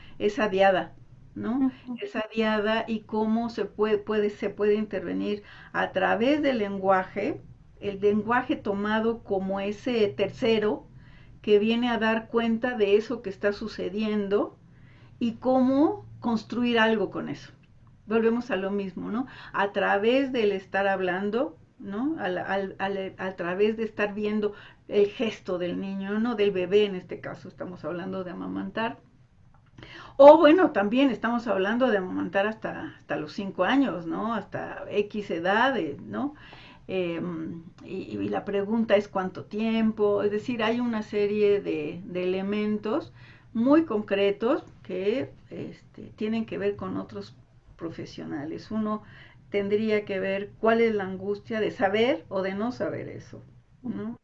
diada, ¿no? Ujú. Esa diada y cómo se puede intervenir a través del lenguaje, el lenguaje tomado como ese tercero que viene a dar cuenta de eso que está sucediendo y cómo construir algo con eso. Volvemos a lo mismo, ¿no? A través del estar hablando, ¿no? A través de estar viendo el gesto del niño, no del bebé en este caso, estamos hablando de amamantar. O bueno, también estamos hablando de amamantar hasta los 5 años, ¿no? Hasta X edades, ¿no? Y la pregunta es cuánto tiempo, es decir, hay una serie de elementos muy concretos que tienen que ver con otros profesionales. Uno tendría que ver cuál es la angustia de saber o de no saber eso, ¿no?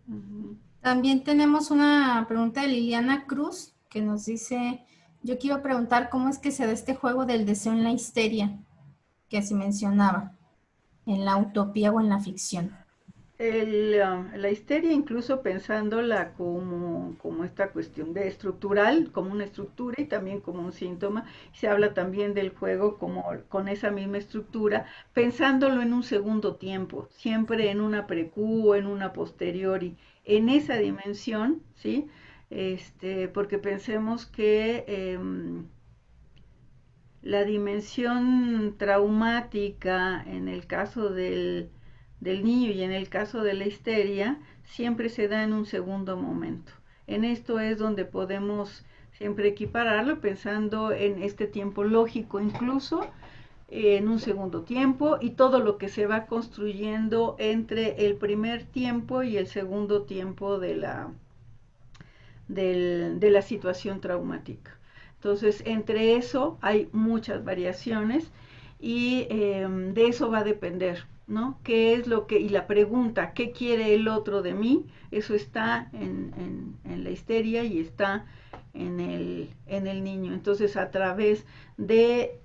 Ujú. También tenemos una pregunta de Liliana Cruz que nos dice, yo quiero preguntar cómo es que se da este juego del deseo en la histeria que se mencionaba, en la utopía o en la ficción. La histeria, incluso pensándola como esta cuestión de estructural, como una estructura y también como un síntoma, se habla también del juego como con esa misma estructura, pensándolo en un segundo tiempo, siempre en una precu o en una posteriori, en esa dimensión, ¿sí? Porque pensemos que la dimensión traumática en el caso del niño y en el caso de la histeria siempre se da en un segundo momento. En esto es donde podemos siempre equipararlo pensando en este tiempo lógico incluso en un segundo tiempo y todo lo que se va construyendo entre el primer tiempo y el segundo tiempo de la situación traumática. Entonces, entre eso hay muchas variaciones y de eso va a depender, ¿no? ¿Qué es lo que, y la pregunta, ¿qué quiere el otro de mí? Eso está en la histeria y está en el niño. Entonces, a través de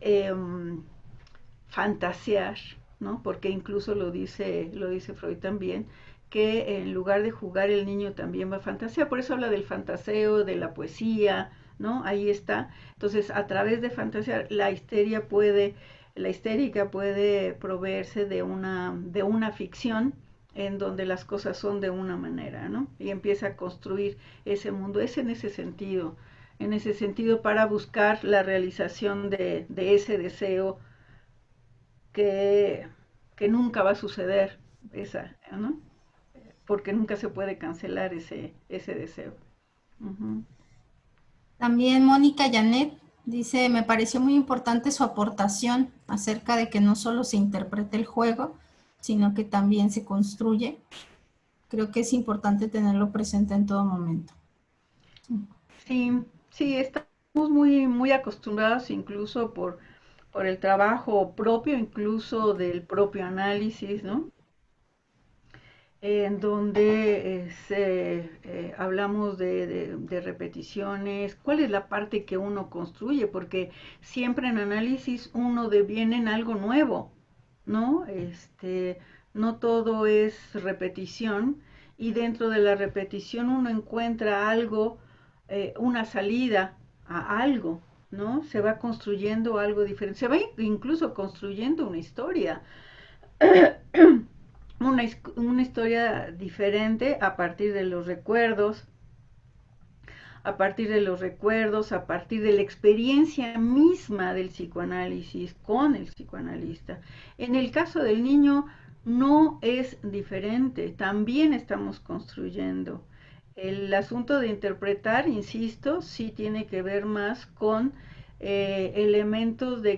fantasear, ¿no? Porque incluso lo dice Freud también, que en lugar de jugar el niño también va a fantasear, por eso habla del fantaseo, de la poesía, ¿no? Ahí está. Entonces, a través de fantasear, la histérica puede proveerse de una ficción en donde las cosas son de una manera, ¿no? Y empieza a construir ese mundo. Es en ese sentido para buscar la realización de ese deseo que, que nunca va a suceder, ¿no? Porque nunca se puede cancelar ese deseo. Ujú. También Mónica Janet dice, me pareció muy importante su aportación acerca de que no solo se interpreta el juego, sino que también se construye. Creo que es importante tenerlo presente en todo momento. Sí, sí, estamos muy, muy acostumbrados incluso por el trabajo propio, incluso del propio análisis, ¿no? en donde hablamos de repeticiones, cuál es la parte que uno construye, porque siempre en análisis uno deviene en algo nuevo, ¿no? No todo es repetición y dentro de la repetición uno encuentra algo, una salida a algo, ¿no? Se va construyendo algo diferente, se va incluso construyendo una historia. Una historia diferente a partir de los recuerdos, a partir de la experiencia misma del psicoanálisis con el psicoanalista. En el caso del niño no es diferente, también estamos construyendo. El asunto de interpretar, insisto, sí tiene que ver más con elementos de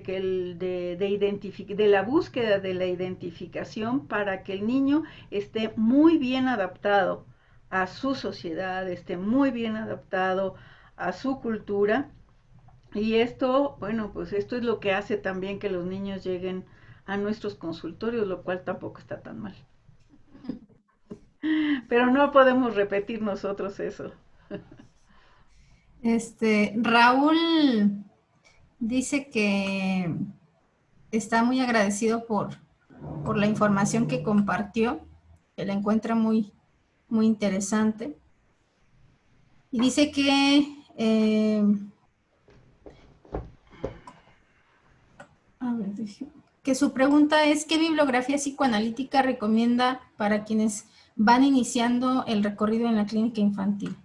la búsqueda de la identificación para que el niño esté muy bien adaptado a su sociedad, esté muy bien adaptado a su cultura. Y esto, bueno, pues esto es lo que hace también que los niños lleguen a nuestros consultorios, lo cual tampoco está tan mal. Pero no podemos repetir nosotros eso. Raúl dice que está muy agradecido por la información que compartió, que la encuentra muy, muy interesante. Y dice que su pregunta es: ¿qué bibliografía psicoanalítica recomienda para quienes van iniciando el recorrido en la clínica infantil?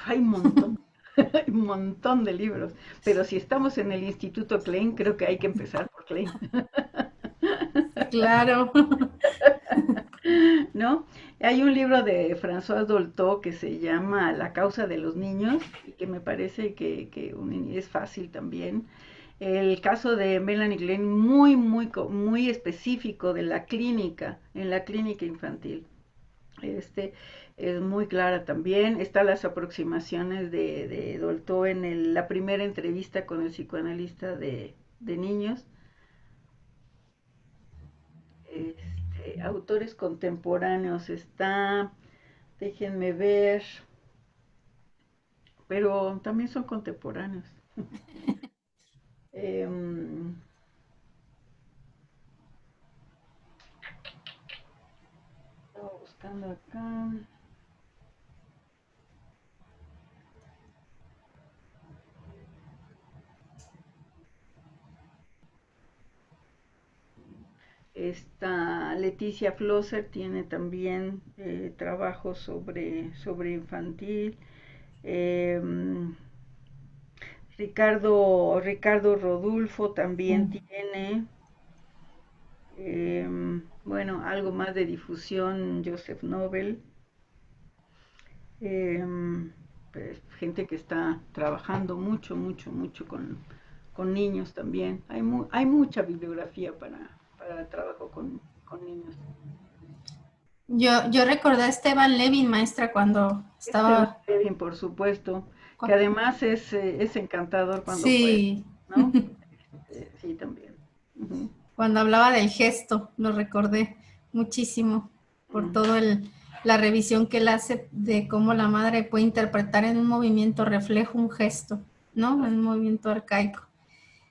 Hay un montón, hay un montón de libros, pero si estamos en el Instituto Klein, creo que hay que empezar por Klein. Claro. ¿No? Hay un libro de François Dolto que se llama La causa de los niños y que me parece que es fácil también. El caso de Melanie Klein, muy específico de la clínica, en la clínica infantil. Es muy clara también. Están las aproximaciones de Dolto en la primera entrevista con el psicoanalista de niños. Autores contemporáneos está, déjenme ver, pero también son contemporáneos. Estaba buscando acá. Esta Leticia Flosser tiene también trabajo sobre infantil. Ricardo Rodulfo también tiene. Bueno, algo más de difusión, Joseph Nobel. Pues, gente que está trabajando mucho con niños también. Hay mucha bibliografía para el trabajo con niños. Yo recordé a Esteban Levin, maestra, cuando estaba... Esteban Levin, por supuesto, que además es encantador cuando sí. puede, ¿no? Sí, también. Uh-huh. Cuando hablaba del gesto, lo recordé muchísimo por todo la revisión que él hace de cómo la madre puede interpretar en un movimiento reflejo un gesto, ¿no? En un movimiento arcaico.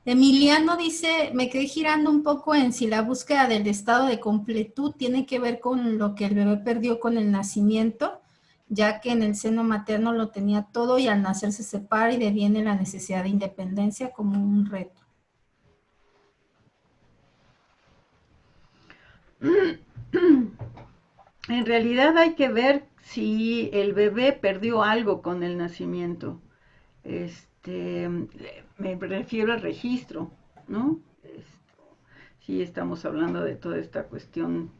Emiliano dice: me quedé girando un poco en si la búsqueda del estado de completud tiene que ver con lo que el bebé perdió con el nacimiento, ya que en el seno materno lo tenía todo y al nacer se separa y deviene la necesidad de independencia como un reto. En realidad hay que ver si el bebé perdió algo con el nacimiento. Me refiero al registro, ¿no? Sí, estamos hablando de toda esta cuestión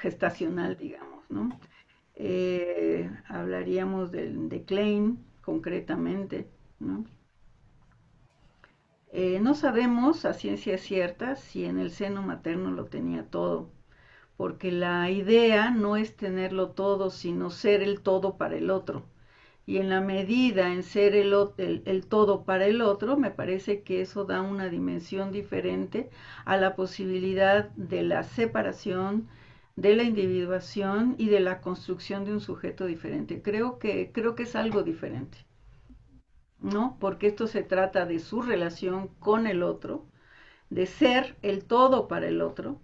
gestacional, digamos, ¿no? Hablaríamos de Klein concretamente, ¿no? No sabemos a ciencia cierta si en el seno materno lo tenía todo, porque la idea no es tenerlo todo, sino ser el todo para el otro. y en la medida en ser el todo para el otro, me parece que eso da una dimensión diferente a la posibilidad de la separación, de la individuación y de la construcción de un sujeto diferente. Creo que es algo diferente, ¿no? Porque esto se trata de su relación con el otro, de ser el todo para el otro,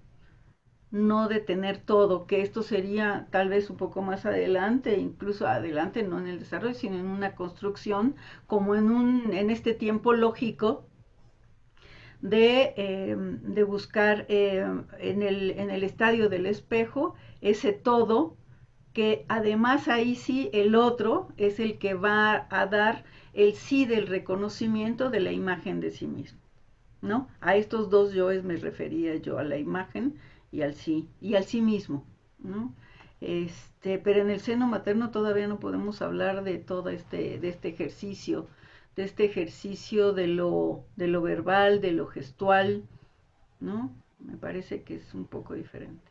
no de tener todo, que esto sería tal vez un poco más adelante, incluso adelante, no en el desarrollo, sino en una construcción, como en este tiempo lógico de buscar en el estadio del espejo ese todo, que además ahí sí el otro es el que va a dar el sí del reconocimiento de la imagen de sí mismo, ¿no? A estos dos yoes me refería yo, a la imagen y al sí mismo, ¿no? Pero en el seno materno todavía no podemos hablar de todo de este ejercicio de lo verbal, de lo gestual, ¿no? Me parece que es un poco diferente.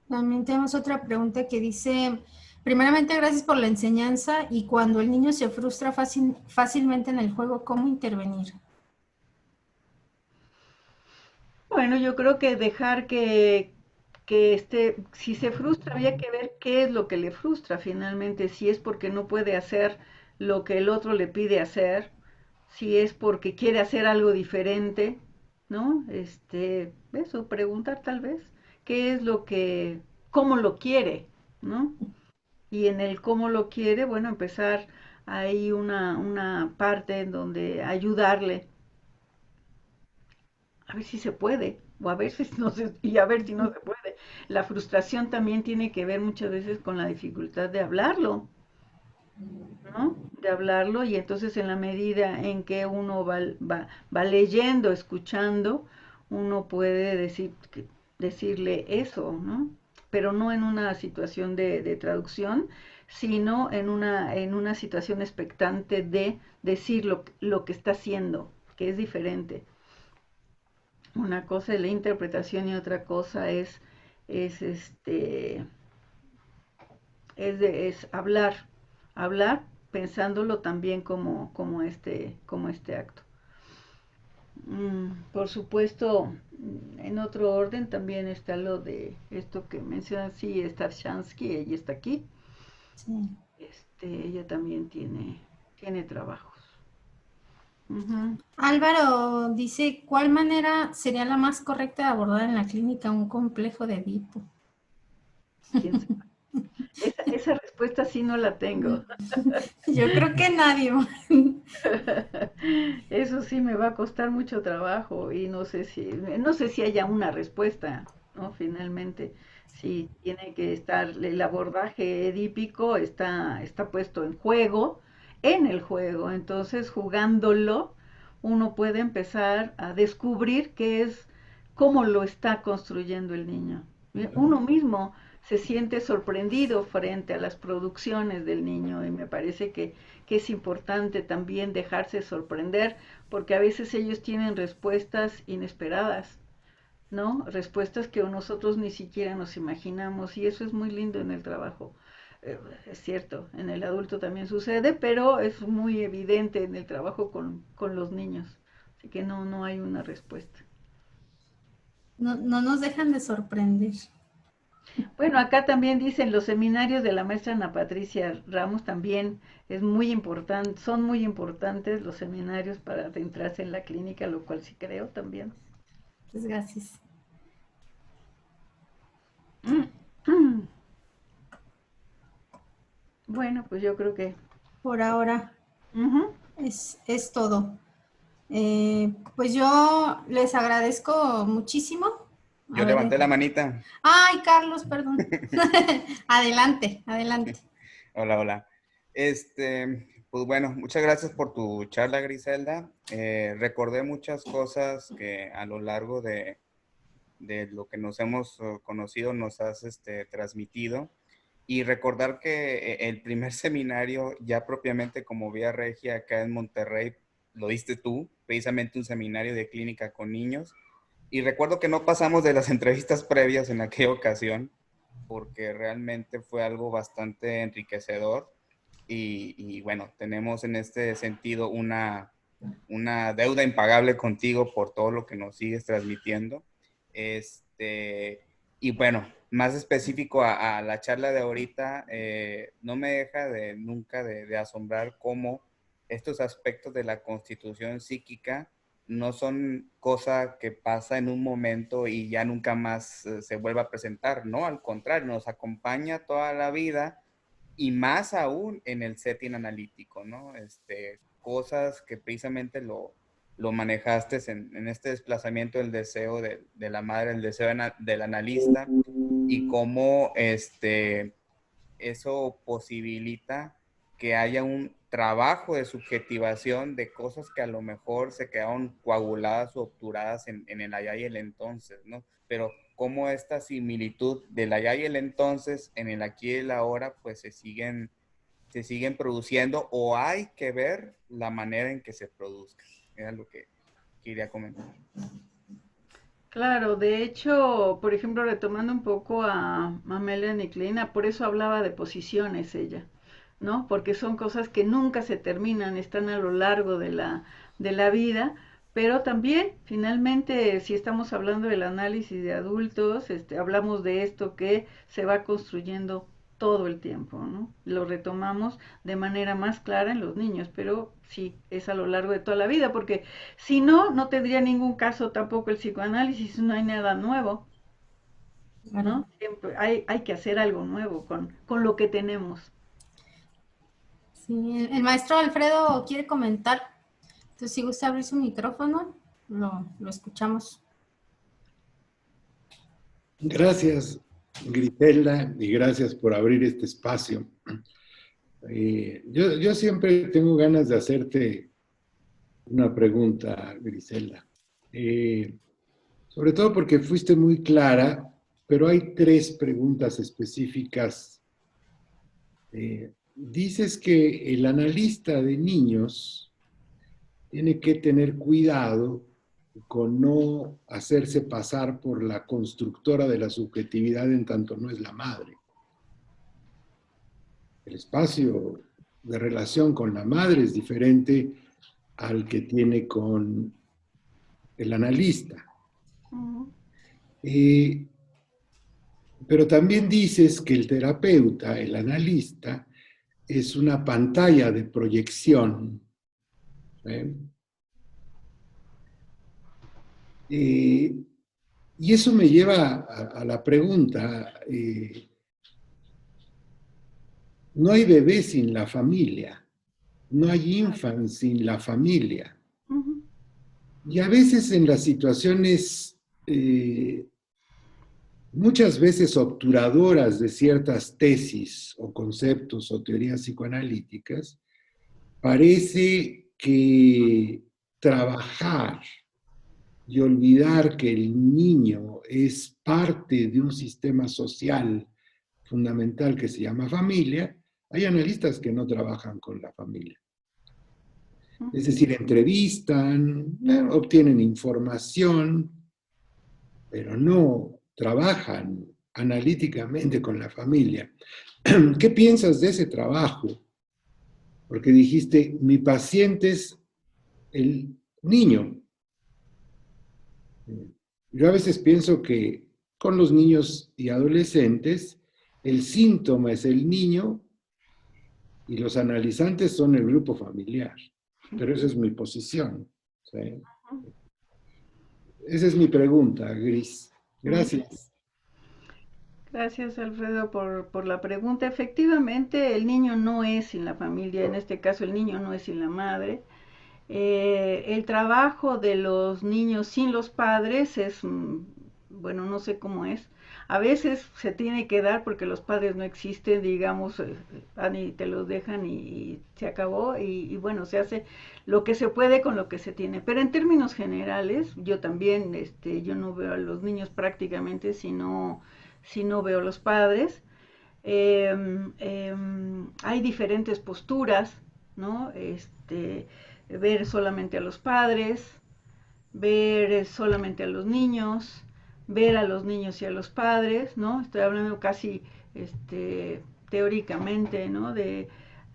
También tenemos otra pregunta que dice, primeramente gracias por la enseñanza y cuando el niño se frustra fácilmente en el juego, ¿cómo intervenir? Bueno, yo creo que dejar si se frustra, había que ver qué es lo que le frustra finalmente, si es porque no puede hacer lo que el otro le pide hacer, si es porque quiere hacer algo diferente, ¿no? Eso, preguntar tal vez qué es lo que, cómo lo quiere, ¿no? Y en el cómo lo quiere, bueno, empezar ahí una parte en donde ayudarle a ver si se puede, o a ver si no se, y a ver si no se puede. La frustración también tiene que ver muchas veces con la dificultad de hablarlo, ¿no? De hablarlo, y entonces en la medida en que uno va leyendo, escuchando, uno puede decirle eso, ¿no? Pero no en una situación de traducción, sino en una situación expectante de decir lo que está haciendo, que es diferente. Una cosa es la interpretación y otra cosa es es hablar pensándolo también como este acto. Por supuesto, en otro orden también está lo de esto que menciona, sí, está Shansky, ella está aquí. Sí. Ella también tiene trabajos. Ujú. Álvaro dice, ¿cuál manera sería la más correcta de abordar en la clínica un complejo de Edipo? ¿Quién sabe? Esa respuesta sí no la tengo. Yo creo que nadie. Eso sí me va a costar mucho trabajo y no sé si haya una respuesta, ¿no? Finalmente, si tiene que estar, el abordaje edípico está puesto en el juego, entonces jugándolo, uno puede empezar a descubrir cómo lo está construyendo el niño. Uno mismo se siente sorprendido frente a las producciones del niño y me parece que es importante también dejarse sorprender, porque a veces ellos tienen respuestas inesperadas, ¿no? Respuestas que nosotros ni siquiera nos imaginamos, y eso es muy lindo en el trabajo. Es cierto, en el adulto también sucede, pero es muy evidente en el trabajo con los niños. Así que no hay una respuesta. No, no nos dejan de sorprender. Bueno, acá también dicen los seminarios de la maestra Ana Patricia Ramos también es muy importante, son muy importantes los seminarios para adentrarse en la clínica, lo cual sí creo también. Pues gracias. Bueno, pues yo creo que Por ahora ujú. es todo. Pues yo les agradezco muchísimo. Yo levanté la manita. Ay, Carlos, perdón. Adelante, adelante. Hola, hola. Pues bueno, muchas gracias por tu charla, Griselda. Recordé muchas cosas que a lo largo de lo que nos hemos conocido nos has transmitido. Y recordar que el primer seminario, ya propiamente como Vía Regia acá en Monterrey, lo diste tú, precisamente un seminario de clínica con niños. Y recuerdo que no pasamos de las entrevistas previas en aquella ocasión, porque realmente fue algo bastante enriquecedor. y bueno, tenemos en este sentido una deuda impagable contigo por todo lo que nos sigues transmitiendo. Y bueno, más específico a la charla de ahorita, no me deja nunca de asombrar cómo estos aspectos de la constitución psíquica no son cosa que pasa en un momento y ya nunca más se vuelva a presentar, ¿no? Al contrario, nos acompaña toda la vida y más aún en el setting analítico, ¿no? Cosas que precisamente lo manejaste en este desplazamiento del deseo de la madre, el deseo del analista, y cómo eso posibilita que haya un trabajo de subjetivación de cosas que a lo mejor se quedaron coaguladas o obturadas en el allá y el entonces, ¿no? Pero cómo esta similitud del allá y el entonces en el aquí y el ahora, pues se siguen produciendo, o hay que ver la manera en que se produzcan. Era lo que quería comentar. Claro, de hecho, por ejemplo, retomando un poco a Melanie Klein, por eso hablaba de posiciones ella, ¿no? Porque son cosas que nunca se terminan, están a lo largo de la vida, pero también, finalmente, si estamos hablando del análisis de adultos, hablamos de esto que se va construyendo todo el tiempo, ¿no? Lo retomamos de manera más clara en los niños, pero sí, es a lo largo de toda la vida, porque si no, no tendría ningún caso tampoco el psicoanálisis, no hay nada nuevo, ¿no? Siempre hay que hacer algo nuevo con lo que tenemos. Sí, el maestro Alfredo quiere comentar. Entonces, si gusta abrir su micrófono, lo escuchamos. Gracias, Griselda, y gracias por abrir este espacio. Yo siempre tengo ganas de hacerte una pregunta, Griselda. Sobre todo porque fuiste muy clara, pero hay 3 preguntas específicas. Dices que el analista de niños tiene que tener cuidado con no hacerse pasar por la constructora de la subjetividad en tanto no es la madre. El espacio de relación con la madre es diferente al que tiene con el analista. Pero también dices que el terapeuta, el analista, es una pantalla de proyección. Y eso me lleva a la pregunta, no hay bebé sin la familia, no hay infant sin la familia. Y a veces en las situaciones, muchas veces obturadoras de ciertas tesis o conceptos o teorías psicoanalíticas, parece que trabajar y olvidar que el niño es parte de un sistema social fundamental que se llama familia, hay analistas que no trabajan con la familia. Es decir, entrevistan, obtienen información, pero no trabajan analíticamente con la familia. ¿Qué piensas de ese trabajo? Porque dijiste, mi paciente es el niño. Yo a veces pienso que con los niños y adolescentes, el síntoma es el niño y los analizantes son el grupo familiar. Pero esa es mi posición. ¿Sí? Esa es mi pregunta, Gris. Gracias. Gracias, Alfredo, por la pregunta. Efectivamente, el niño no es sin la familia, en este caso el niño no es sin la madre. El trabajo de los niños sin los padres es, bueno, no sé cómo es. A veces se tiene que dar porque los padres no existen, digamos, y te los dejan y se acabó y bueno, se hace lo que se puede con lo que se tiene. Pero en términos generales, yo también, yo no veo a los niños prácticamente si no veo a los padres. Hay diferentes posturas, ¿no? Ver solamente a los padres, ver solamente a los niños, ver a los niños y a los padres, ¿no? Estoy hablando casi teóricamente, ¿no?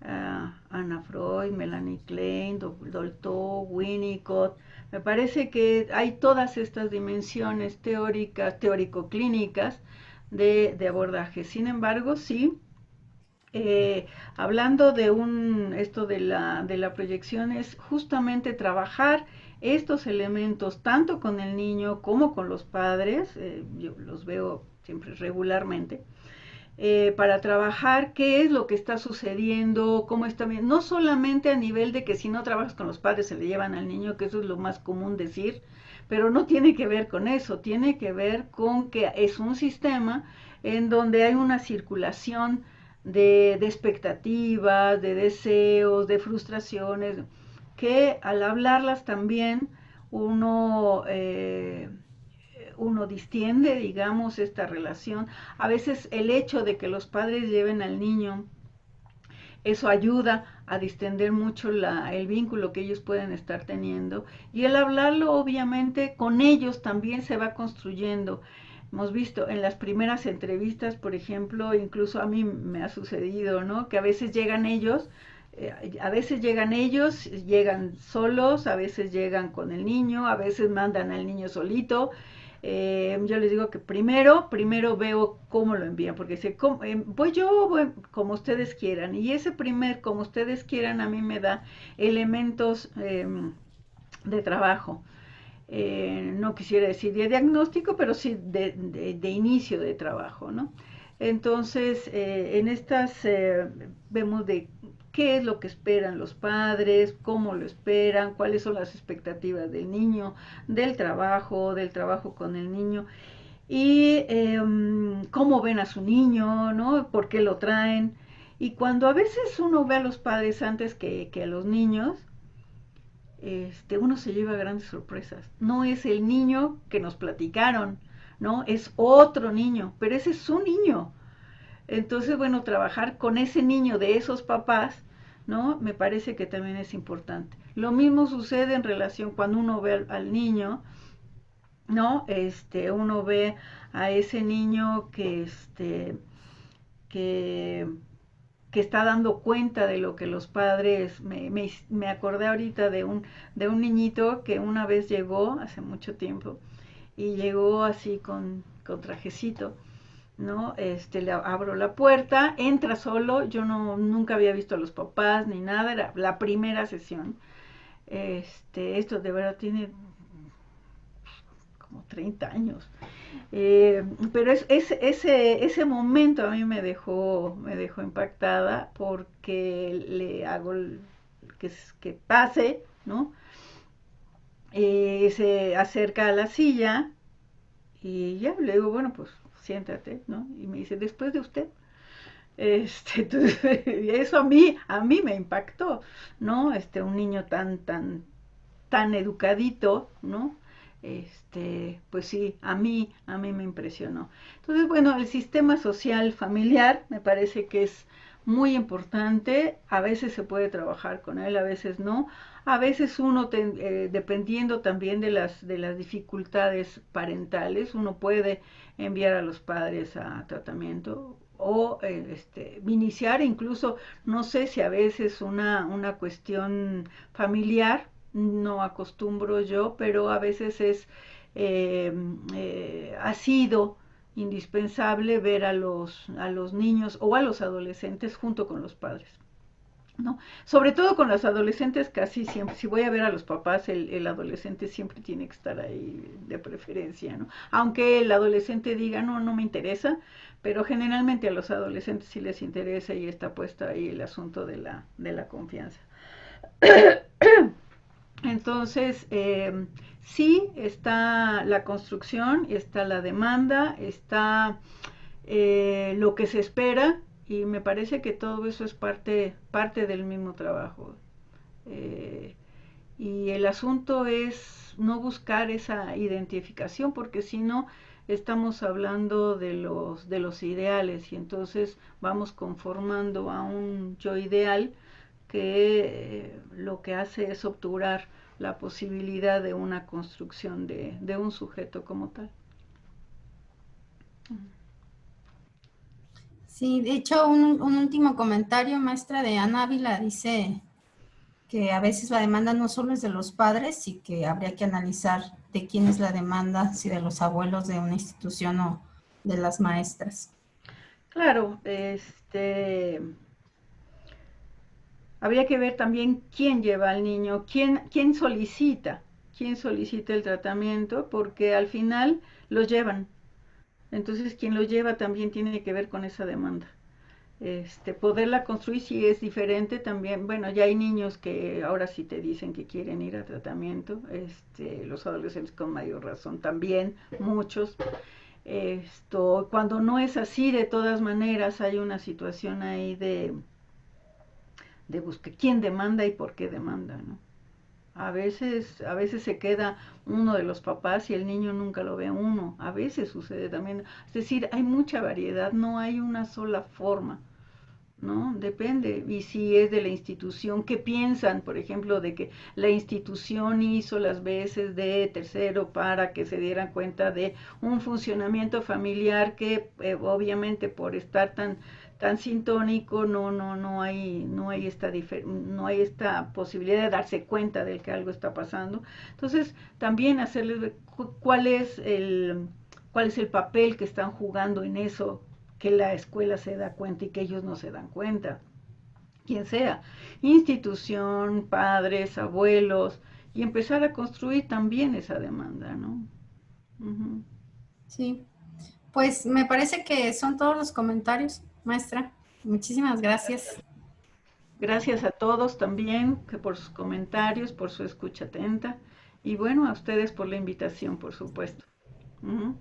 Anna Freud, Melanie Klein, Dolto, Winnicott. Me parece que hay todas estas dimensiones teóricas, teórico-clínicas de abordaje. Sin embargo, sí, hablando de esto de la proyección, es justamente trabajar estos elementos tanto con el niño como con los padres, yo los veo siempre regularmente, para trabajar qué es lo que está sucediendo, cómo está bien, no solamente a nivel de que si no trabajas con los padres se le llevan al niño, que eso es lo más común decir, pero no tiene que ver con eso, tiene que ver con que es un sistema en donde hay una circulación de expectativas, de deseos, de frustraciones, que al hablarlas también uno uno distiende, digamos, esta relación. A veces el hecho de que los padres lleven al niño, eso ayuda a distender mucho el vínculo que ellos pueden estar teniendo. Y el hablarlo, obviamente, con ellos también se va construyendo. Hemos visto en las primeras entrevistas, por ejemplo, incluso a mí me ha sucedido, ¿no? Que a veces llegan solos, a veces llegan con el niño, a veces mandan al niño solito. Yo les digo que primero veo cómo lo envían, porque dice, voy como ustedes quieran, y ese como ustedes quieran a mí me da elementos de trabajo. No quisiera decir de diagnóstico, pero sí de inicio de trabajo, ¿no? Entonces, en estas vemos de qué es lo que esperan los padres, cómo lo esperan, cuáles son las expectativas del niño, del trabajo con el niño, y cómo ven a su niño, ¿no? ¿Por qué lo traen? Y cuando a veces uno ve a los padres antes que a los niños, uno se lleva grandes sorpresas. No es el niño que nos platicaron, ¿no? Es otro niño, pero ese es su niño. Entonces, bueno, trabajar con ese niño de esos papás, ¿no? Me parece que también es importante. Lo mismo sucede en relación cuando uno ve al niño, ¿no? Uno ve a ese niño que, que está dando cuenta de lo que los padres, me acordé ahorita de un niñito que una vez llegó, hace mucho tiempo, y llegó así con trajecito, ¿no? Le abro la puerta, entra solo, yo nunca había visto a los papás ni nada, era la primera sesión. Esto de verdad tiene como 30 años. Pero ese momento a mí me dejó impactada porque le hago que pase, ¿no? Se acerca a la silla y ya le digo, bueno, pues siéntate, ¿no? Y me dice, después de usted. Entonces, eso a mí me impactó, ¿no? Un niño tan educadito, ¿no? Pues sí, a mí me impresionó. Entonces, bueno, el sistema social familiar me parece que es muy importante. A veces se puede trabajar con él, a veces no. A veces uno, dependiendo también de las dificultades parentales, uno puede enviar a los padres a tratamiento o iniciar incluso, no sé si a veces una cuestión familiar, no acostumbro yo, pero a veces ha sido indispensable ver a los niños o a los adolescentes junto con los padres, ¿no? Sobre todo con los adolescentes, casi siempre, si voy a ver a los papás, el adolescente siempre tiene que estar ahí de preferencia, ¿no? Aunque el adolescente diga, no me interesa, pero generalmente a los adolescentes sí les interesa y está puesto ahí el asunto de la confianza. Entonces, sí está la construcción, está la demanda, está lo que se espera, y me parece que todo eso es parte del mismo trabajo. Y el asunto es no buscar esa identificación, porque si no estamos hablando de los ideales, y entonces vamos conformando a un yo ideal que lo que hace es obturar la posibilidad de una construcción de un sujeto como tal. Sí, de hecho, un último comentario, maestra, de Ana Ávila, dice que a veces la demanda no solo es de los padres y que habría que analizar de quién es la demanda, si de los abuelos de una institución o de las maestras. Claro, habría que ver también quién lleva al niño, quién solicita el tratamiento, porque al final lo llevan. Entonces, quien lo lleva también tiene que ver con esa demanda. Poderla construir si es diferente también. Bueno, ya hay niños que ahora sí te dicen que quieren ir a tratamiento, los adolescentes con mayor razón también, muchos. Cuando no es así, de todas maneras, hay una situación ahí de buscar quién demanda y por qué demanda, ¿no? A veces se queda uno de los papás y el niño nunca lo ve a uno. A veces sucede también. Es decir, hay mucha variedad, no hay una sola forma, ¿no? Depende. Y si es de la institución, ¿qué piensan, por ejemplo, de que la institución hizo las veces de tercero para que se dieran cuenta de un funcionamiento familiar que obviamente por estar tan sintónico no hay esta posibilidad de darse cuenta de que algo está pasando? Entonces, también hacerles ver cuál es el papel que están jugando en eso, que la escuela se da cuenta y que ellos no se dan cuenta, quien sea, institución, padres, abuelos, y empezar a construir también esa demanda, ¿no? Uh-huh. Sí, pues me parece que son todos los comentarios, maestra. Muchísimas gracias. Gracias a todos también que por sus comentarios, por su escucha atenta, y bueno, a ustedes por la invitación, por supuesto. Uh-huh.